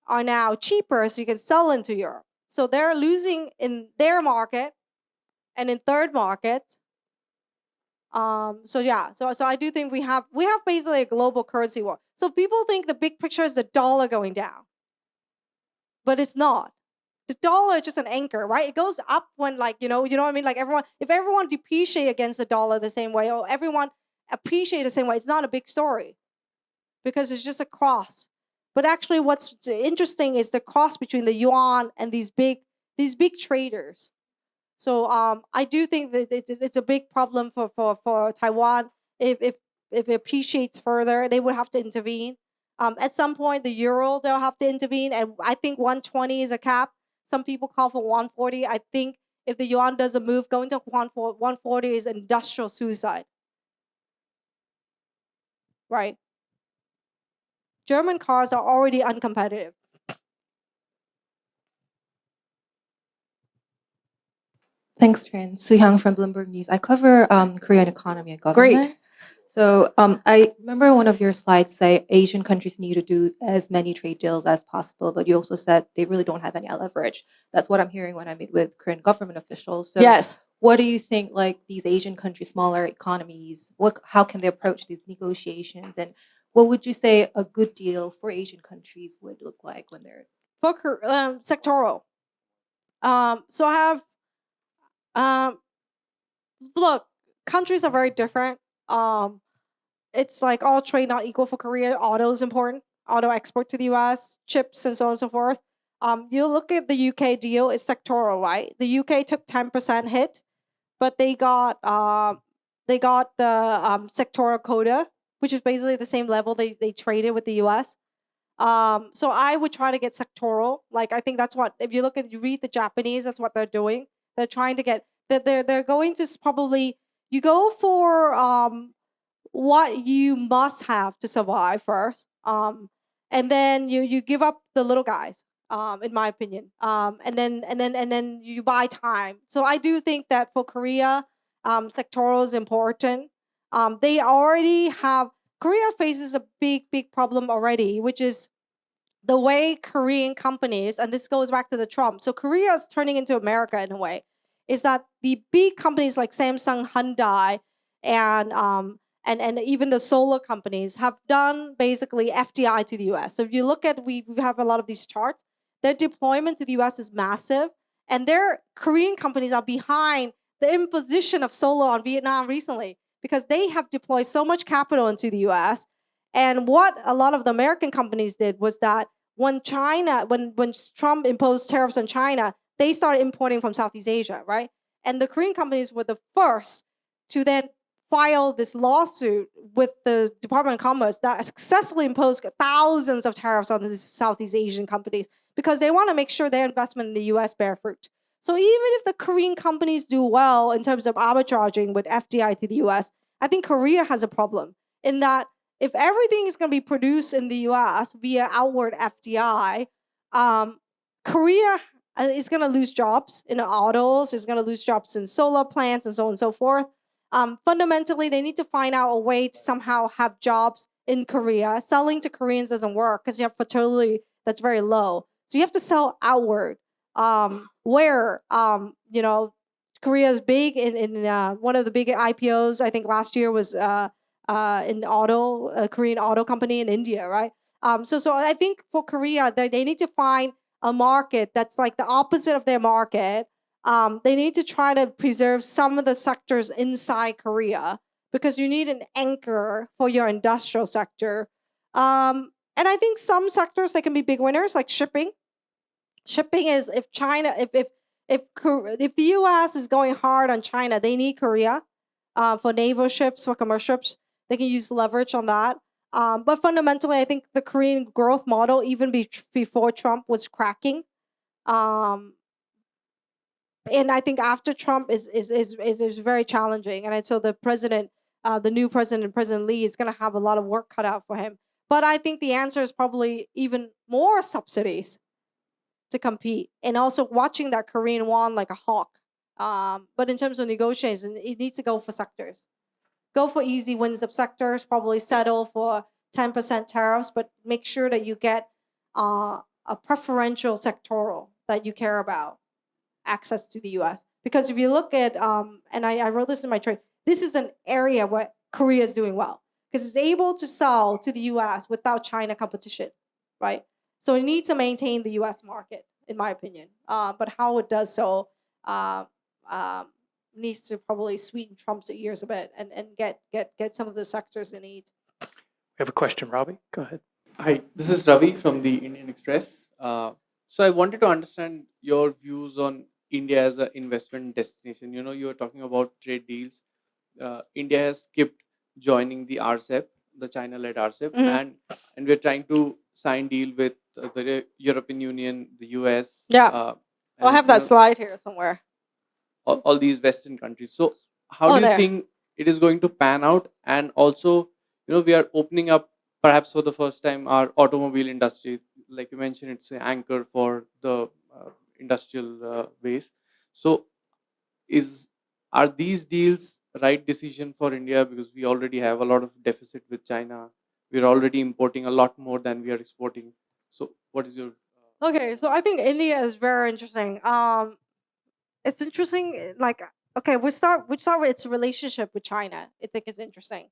are now cheaper, so you can sell into Europe. So they're losing in their market and in third markets. So I do think we have basically a global currency war. So people think the big picture is the dollar going down, but it's not. The dollar is just an anchor, right? It goes up when, like, you know what I mean? Like if everyone depreciate against the dollar the same way, or everyone appreciate the same way, it's not a big story because it's just a cross. But actually, what's interesting is the cross between the yuan and these big traders. So I do think that it's a big problem for Taiwan. If it appreciates further, they would have to intervene. At some point, the euro, they'll have to intervene, and I think 120 is a cap. Some people call for 140. I think if the yuan doesn't move, going to 140 is industrial suicide. Right? German cars are already uncompetitive. Thanks, Trinh. Soo-hyung from Bloomberg News. I cover Korean economy and government. Great. So I remember one of your slides say Asian countries need to do as many trade deals as possible, but you also said they really don't have any leverage. That's what I'm hearing when I meet with Korean government officials. So Yes. what do you think, like these Asian countries, smaller economies, how can they approach these negotiations? And what would you say a good deal for Asian countries would look like when they're... For sectoral. So I have, look, countries are very different. It's like all trade not equal for Korea. Auto is important. Auto export to the US, chips and so on and so forth. You look at the UK deal, it's sectoral, right? The UK took 10% hit, but they got the sectoral quota, which is basically the same level they traded with the US. So I would try to get sectoral. Like, I think that's what, if you read the Japanese, that's what they're doing. They're trying to get, they're going to probably, you go for what you must have to survive first. And then you give up the little guys, in my opinion. And then you buy time. So I do think that for Korea, sectoral is important. They already have, Korea faces a big problem already, which is the way Korean companies, and this goes back to the Trump. So Korea is turning into America in a way, is that the big companies like Samsung, Hyundai, and even the solar companies have done basically FDI to the US. So if you look at, we have a lot of these charts, their deployment to the US is massive, and their Korean companies are behind the imposition of solar on Vietnam recently because they have deployed so much capital into the US. And what a lot of the American companies did was that when Trump imposed tariffs on China, they started importing from Southeast Asia, right? And the Korean companies were the first to then file this lawsuit with the Department of Commerce that successfully imposed thousands of tariffs on these Southeast Asian companies because they want to make sure their investment in the US bear fruit. So even if the Korean companies do well in terms of arbitraging with FDI to the US, I think Korea has a problem in that if everything is going to be produced in the U.S. via outward FDI, Korea is going to lose jobs in autos, is going to lose jobs in solar plants, and so on and so forth. Fundamentally, they need to find out a way to somehow have jobs in Korea. Selling to Koreans doesn't work because you have fertility that's very low. So you have to sell outward. Where you know, Korea is big in one of the big IPOs. I think last year was in a Korean auto company in India, right? So I think for Korea, they need to find a market that's like the opposite of their market. They need to try to preserve some of the sectors inside Korea because you need an anchor for your industrial sector. And I think some sectors that can be big winners, like shipping. Shipping is if China, if the U.S. is going hard on China, they need Korea for naval ships, for commercial ships. They can use leverage on that. But fundamentally, I think the Korean growth model, even before Trump, was cracking. And I think after Trump is very challenging. And so the president, the new president, President Lee, is going to have a lot of work cut out for him. But I think the answer is probably even more subsidies to compete, and also watching that Korean won like a hawk. But in terms of negotiations, it needs to go for sectors. Go for easy wins of sectors, probably settle for 10% tariffs, but make sure that you get a preferential sectoral that you care about, access to the US. Because if you look at, and I wrote this in my trade, this is an area where Korea is doing well, because it's able to sell to the US without China competition, right? So it needs to maintain the U.S. market, in my opinion. But how it does so needs to probably sweeten Trump's ears a bit and get some of the sectors it needs. We have a question, Robbie. Go ahead. Hi, this is Ravi from the Indian Express. So I wanted to understand your views on India as an investment destination. You know, you were talking about trade deals. India has skipped joining the RCEP, the China-led RCEP, and we're trying to sign deal with the European Union, the US. Yeah. I have that slide here somewhere. All these Western countries. So how do you think it is going to pan out? And also, you know, we are opening up perhaps for the first time our automobile industry. Like you mentioned, it's an anchor for the industrial base. So are these deals right decision for India, because we already have a lot of deficit with China? We're already importing a lot more than we are exporting. So what is your Okay, so I think India is very interesting. It's interesting, like, okay, we start with its relationship with China. I think it's interesting.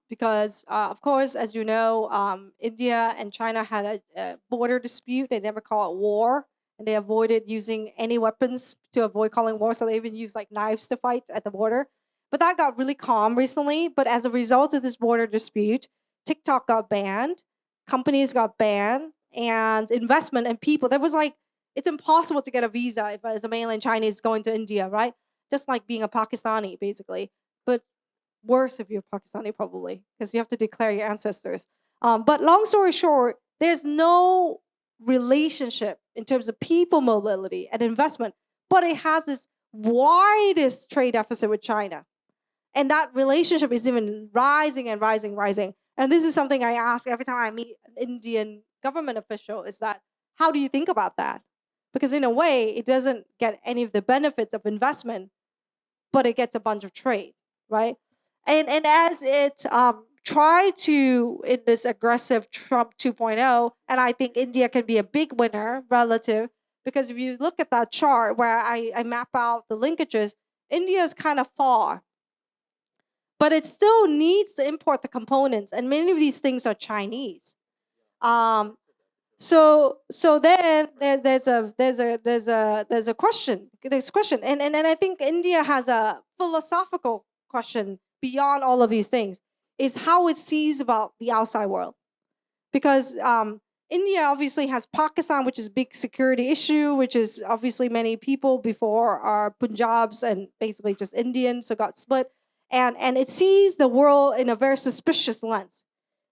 Because of course, as you know, India and China had a border dispute. They never call it war, and they avoided using any weapons to avoid calling war. So they even used like knives to fight at the border. But that got really calm recently. But as a result of this border dispute, TikTok got banned, companies got banned, and investment and people. There was like, it's impossible to get a visa if as a mainland Chinese going to India, right? Just like being a Pakistani, basically. But worse if you're Pakistani, probably, because you have to declare your ancestors. But long story short, there's no relationship in terms of people mobility and investment, but it has this widest trade deficit with China. And that relationship is even rising and rising, rising. And this is something I ask every time I meet an Indian government official, is that, how do you think about that? Because in a way, it doesn't get any of the benefits of investment, but it gets a bunch of trade, right? And as it try to, in this aggressive Trump 2.0, and I think India can be a big winner relative, because if you look at that chart where I map out the linkages, India is kind of far. But it still needs to import the components, and many of these things are Chinese. So then there's a question. And I think India has a philosophical question beyond all of these things, is how it sees about the outside world. Because India obviously has Pakistan, which is a big security issue, which is obviously many people before are Punjabs and basically just Indians, so got split. And it sees the world in a very suspicious lens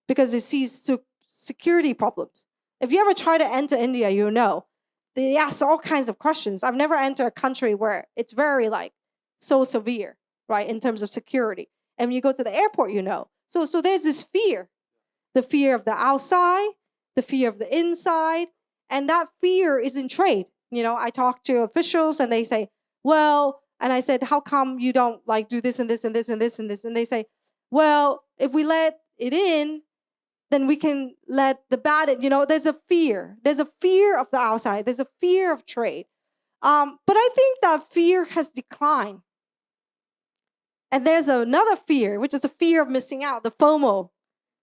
because it sees security problems. If you ever try to enter India, you know, they ask all kinds of questions. I've never entered a country where it's very like so severe, right, in terms of security. And when you go to the airport, you know. So there's this fear, the fear of the outside, the fear of the inside, and that fear is in trade. I talk to officials and they say, well, and I said, how come you don't like do this and this and this and this and this? And they say, well, if we let it in, then we can let the bad in. There's a fear. There's a fear of the outside. There's a fear of trade. But I think that fear has declined. And there's another fear, which is the fear of missing out, the FOMO,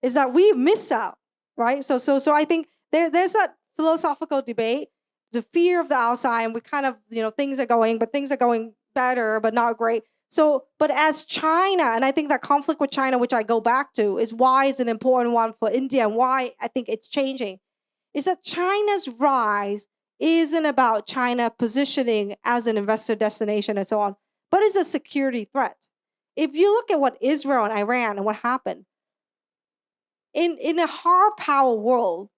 is that we miss out, right? So I think there's that philosophical debate, the fear of the outside, and we kind of, things are going better, but not great. But as China, and I think that conflict with China, which I go back to, is why it's an important one for India and why I think it's changing, is that China's rise isn't about China positioning as an investor destination and so on, but it's a security threat. If you look at what Israel and Iran and what happened, in a hard power world,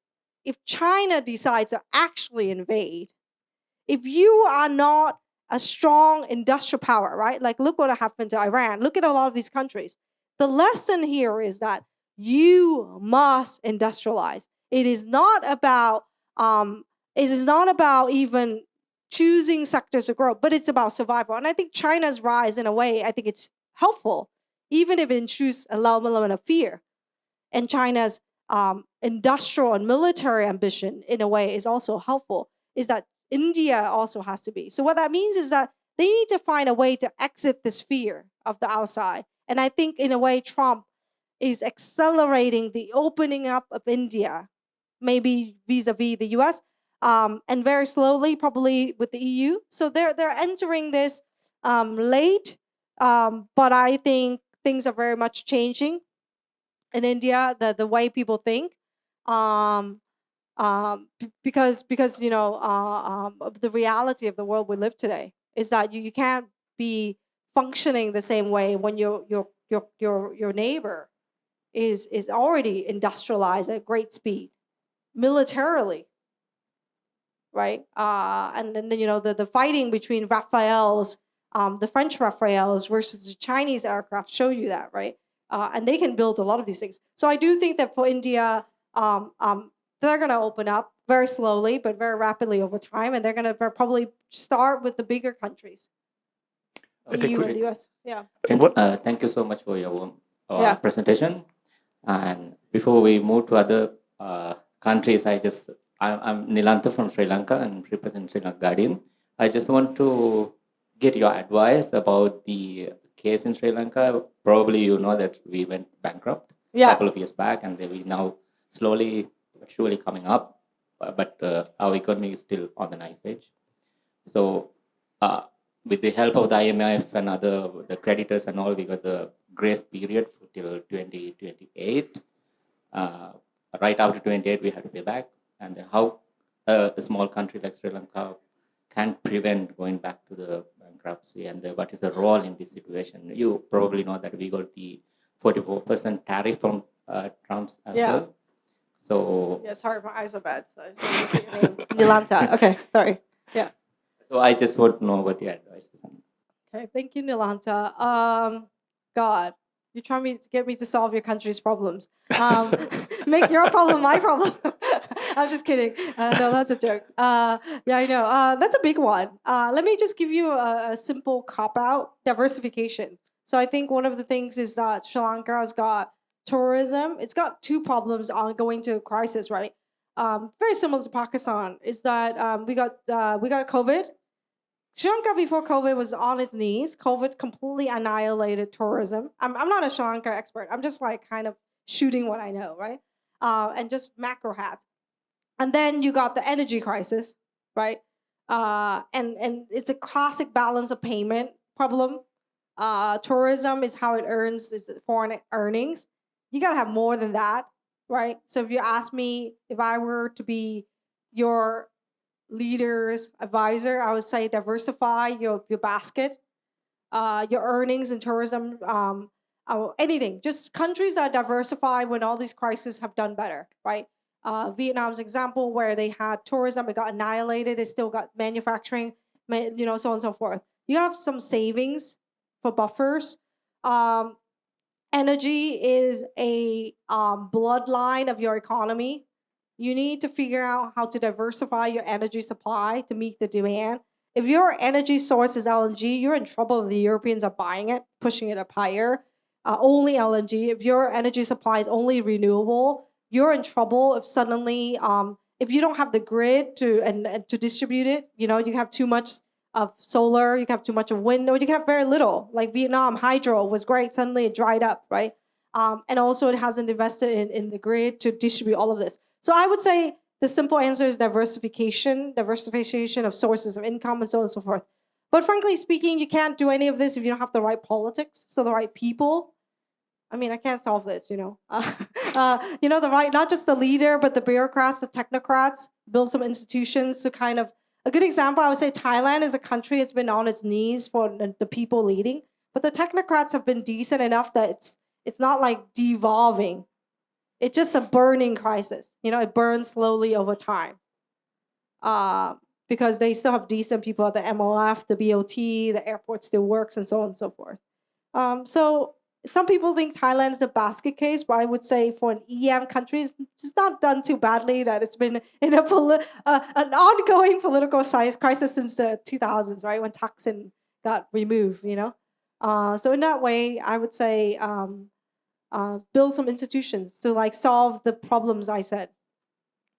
if China decides to actually invade, if you are not a strong industrial power, right? Like look what happened to Iran. Look at a lot of these countries. The lesson here is that you must industrialize. It is not about even choosing sectors to grow, but it's about survival. And I think China's rise, in a way, I think it's helpful, even if it introduces a low element of fear. And China's industrial and military ambition, in a way, is also helpful, is that India also has to be. So what that means is that they need to find a way to exit this fear of the outside. And I think, in a way, Trump is accelerating the opening up of India, maybe vis-a-vis the US, and very slowly, probably with the EU. So they're entering this late, but I think things are very much changing in India, the way people think, because of the reality of the world we live today is that you can't be functioning the same way when your neighbor is already industrialized at great speed, militarily, right? And then the fighting between Rafales, the French Rafales versus the Chinese aircraft show you that, right? And they can build a lot of these things. So I do think that for India, they're going to open up very slowly, but very rapidly over time, and they're going to probably start with the bigger countries, EU and the US. Yeah. Thank you so much for your presentation. And before we move to other countries, I'm Nilantha from Sri Lanka and represent Sri Lanka Guardian. I just want to get your advice about the case in Sri Lanka. Probably you know that we went bankrupt a couple of years back, and we now slowly but surely coming up, but our economy is still on the knife edge. So with the help of the IMF and the creditors and all, we got the grace period till 2028. Right after 28, we have to pay back. And then how a small country like Sri Lanka can prevent going back to the bankruptcy, and what is the role in this situation? You probably know that we got the 44% tariff from Trump's as well. So sorry, my eyes are bad. So Nilantha. Okay, sorry. Yeah. So I just want to know what your advice is. Okay, thank you, Nilantha. God, you're trying to get me to solve your country's problems. Make your problem my problem. I'm just kidding. No, that's a joke. Yeah, I know. That's a big one. Let me just give you a simple cop-out: diversification. So I think one of the things is that Sri Lanka has got tourism. It's got two problems going to crisis, right? Very similar to Pakistan. Is that we got COVID. Sri Lanka before COVID was on its knees. COVID completely annihilated tourism. I'm not a Sri Lanka expert. I'm just like kind of shooting what I know, right? And just macro hats. And then you got the energy crisis, right? And it's a classic balance of payment problem. Tourism is how it earns its foreign earnings. You gotta have more than that, right? So if you ask me if I were to be your leader's advisor, I would say diversify your basket, your earnings in tourism, anything. Just countries that diversify when all these crises have done better, right? Vietnam's example where they had tourism, it got annihilated, it still got manufacturing, so on and so forth. You have some savings for buffers. energy is a bloodline of your economy. You need to figure out how to diversify your energy supply to meet the demand. If your energy source is LNG, you're in trouble if the Europeans are buying it, pushing it up higher. Only LNG. If your energy supply is only renewable, you're in trouble if suddenly, if you don't have the grid to distribute it, you can have too much of solar, you can have too much of wind, or you can have very little. Like Vietnam, hydro was great, suddenly it dried up, right? And also it hasn't invested in the grid to distribute all of this. So I would say the simple answer is diversification of sources of income and so on and so forth. But frankly speaking, you can't do any of this if you don't have the right politics, so the right people. I mean, I can't solve this, the right, not just the leader, but the bureaucrats, the technocrats, build some institutions to kind of, a good example, I would say Thailand is a country that's been on its knees for the people leading, but the technocrats have been decent enough that it's not like devolving. It's just a burning crisis. It burns slowly over time. Because they still have decent people at the MOF, the BOT, the airport still works, and so on and so forth. So some people think Thailand is a basket case, but I would say for an EM country, it's just not done too badly that it's been in an ongoing political crisis since the 2000s, right, when Thaksin got removed, So in that way, I would say build some institutions to solve the problems I said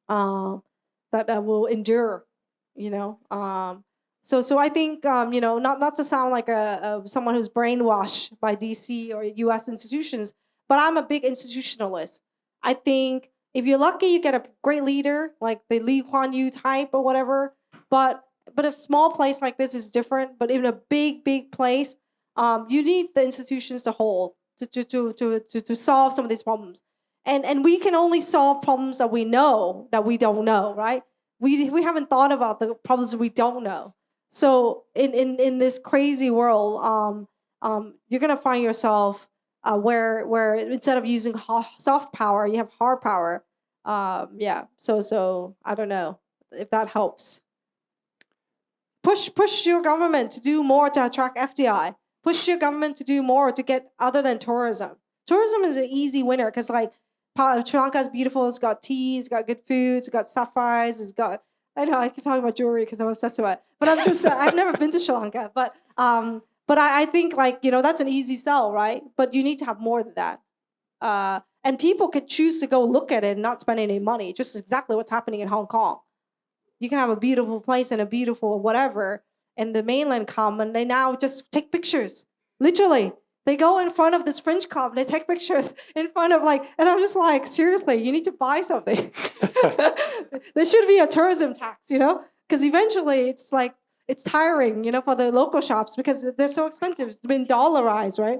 that will endure. So I think not to sound like someone who's brainwashed by DC or US institutions, but I'm a big institutionalist. I think if you're lucky, you get a great leader like the Lee Kuan Yew type or whatever. But a small place like this is different. But in a big place, you need the institutions to hold to solve some of these problems. And we can only solve problems that we know that we don't know, right? We haven't thought about the problems we don't know. So in this crazy world, you're gonna find yourself where instead of using soft power, you have hard power. So I don't know if that helps. Push your government to do more to attract FDI. Push your government to do more to get other than tourism. Tourism is an easy winner because Sri Lanka is beautiful. It's got tea. It's got good food. It's got sapphires. It's got, I know I keep talking about jewelry because I'm obsessed with it. But I'm just I've never been to Sri Lanka. But I think that's an easy sell, right? But you need to have more than that. And people could choose to go look at it and not spend any money. Just exactly what's happening in Hong Kong. You can have a beautiful place and a beautiful whatever, and the mainland come and they now just take pictures. Literally. They go in front of this French club, they take pictures in front of and I'm just like, seriously, you need to buy something. There should be a tourism tax, because eventually it's tiring, for the local shops because they're so expensive. It's been dollarized, right?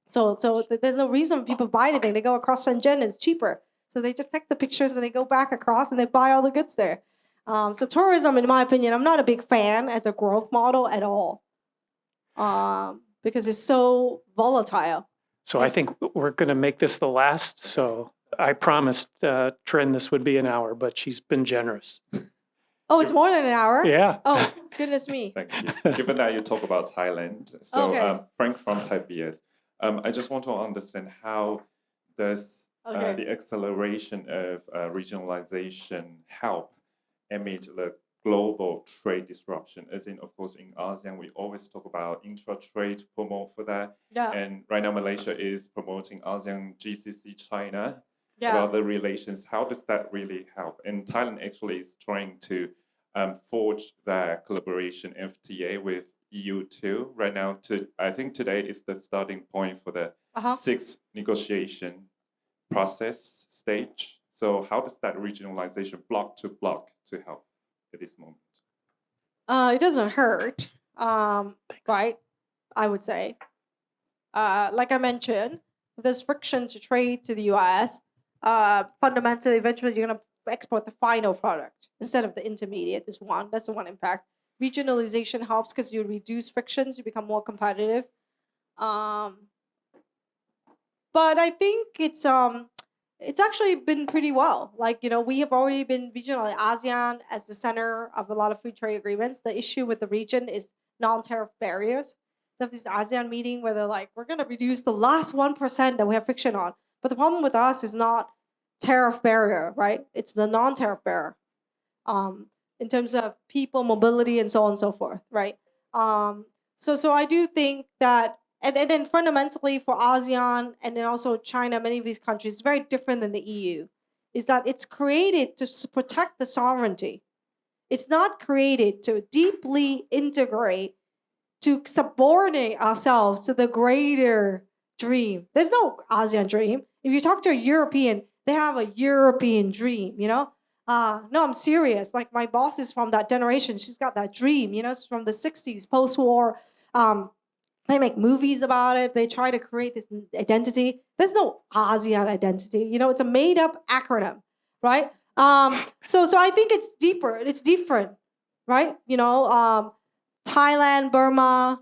So there's no reason people buy anything. They go across Shenzhen, it's cheaper. So they just take the pictures and they go back across and they buy all the goods there. So tourism, in my opinion, I'm not a big fan as a growth model at all. Because it's so volatile. So I think we're going to make this the last. So I promised Trinh this would be an hour, but she's been generous. Oh, it's more than an hour? Yeah. Oh, goodness me. Thank you. Given that you talk about Thailand, so Okay. Frank from TBS, I just want to understand how does the acceleration of regionalization help amid the global trade disruption, as in, of course, in ASEAN, we always talk about intra-trade, promote for that. Yeah. And right now, Malaysia is promoting ASEAN, GCC, China, Yeah. about the relations. How does that really help? And Thailand actually is trying to forge their collaboration FTA with EU too. Right now, I think today is the starting point for the sixth negotiation process stage. So how does that regionalization block to block to help at this moment? It doesn't hurt, right? I would say. Like I mentioned, if there's friction to trade to the US, fundamentally, eventually you're going to export the final product instead of the intermediate. That's the one impact. Regionalization helps because you reduce frictions, you become more competitive. But I think it's actually been pretty well. We have already been regionally ASEAN as the center of a lot of free trade agreements. The issue with the region is non-tariff barriers. They have this ASEAN meeting where they're like, we're going to reduce the last 1% that we have friction on. But the problem with us is not tariff barrier, right? It's the non-tariff barrier in terms of people, mobility, and so on and so forth, right? So I do think that, and then fundamentally for ASEAN and then also China, many of these countries, it's very different than the EU, is that it's created to protect the sovereignty. It's not created to deeply integrate, to subordinate ourselves to the greater dream. There's no ASEAN dream. If you talk to a European, they have a European dream, you know? No, I'm serious. Like my boss is from that generation. She's got that dream, you know, it's from the 60s, post-war. They make movies about it. They try to create this identity. There's no ASEAN identity. You know, it's a made-up acronym, right? So I think it's deeper. It's different, right? You know, Thailand, Burma.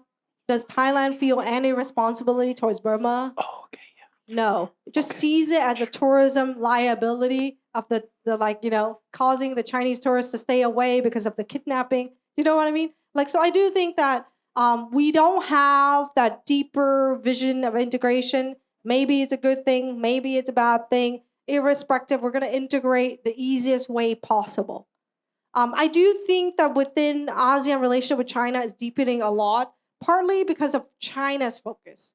Does Thailand feel any responsibility towards Burma? Oh, okay, yeah. No. It just sees it as a tourism liability of the like, you know, causing the Chinese tourists to stay away because of the kidnapping. You know what I mean? Like, so I do think that we don't have that deeper vision of integration. Maybe it's a good thing. Maybe it's a bad thing. Irrespective, we're going to integrate the easiest way possible. I do think that within ASEAN relationship with China is deepening a lot, partly because of China's focus.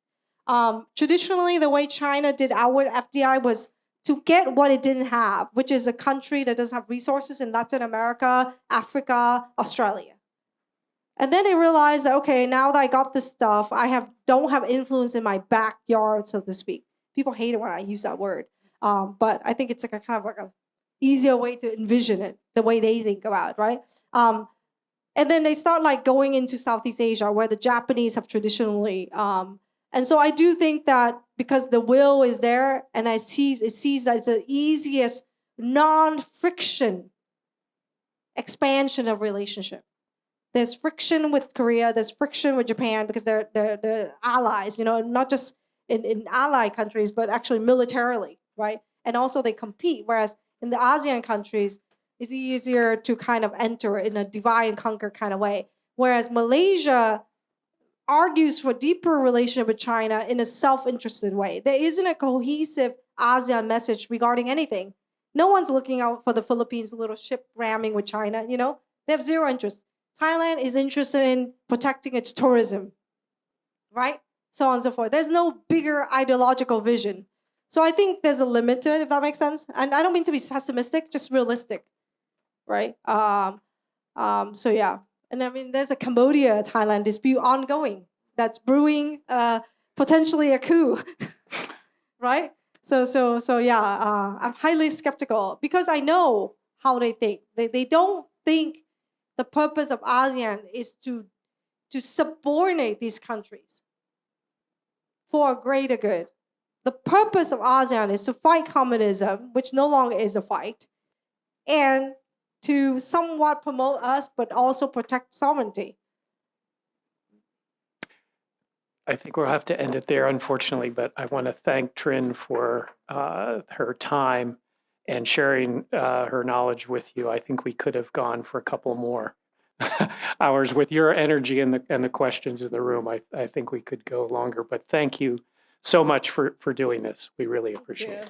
Traditionally, the way China did our FDI was to get what it didn't have, which is a country that doesn't have resources in Latin America, Africa, Australia. And then they realized that, okay, now that I got this stuff, I don't have influence in my backyard, so to speak. People hate it when I use that word. But I think it's like a kind of like a easier way to envision it, the way they think about it, right? And then they start like going into Southeast Asia, where the Japanese have traditionally. And so I do think that because the will is there, and it sees that it's the easiest non-friction expansion of relationship. There's friction with Korea, there's friction with Japan because they're allies, you know, not just in allied countries, but actually militarily, right? And also they compete, whereas in the ASEAN countries, it's easier to kind of enter in a divide and conquer kind of way. Whereas Malaysia argues for deeper relationship with China in a self-interested way. There isn't a cohesive ASEAN message regarding anything. No one's looking out for the Philippines' little ship ramming with China, you know? They have zero interest. Thailand is interested in protecting its tourism, right? So on and so forth. There's no bigger ideological vision. So I think there's a limit to it, if that makes sense. And I don't mean to be pessimistic, just realistic, right? So yeah. And I mean, there's a Cambodia-Thailand dispute ongoing that's brewing potentially a coup, right? So yeah, I'm highly skeptical because I know how they think. They don't think the purpose of ASEAN is to subordinate these countries for a greater good. The purpose of ASEAN is to fight communism, which no longer is a fight, and to somewhat promote us, but also protect sovereignty. I think we'll have to end it there, unfortunately, but I want to thank Trinh for her time and sharing her knowledge with you. I think we could have gone for a couple more hours with your energy and the questions in the room. I think we could go longer, but thank you so much for doing this. We really appreciate it.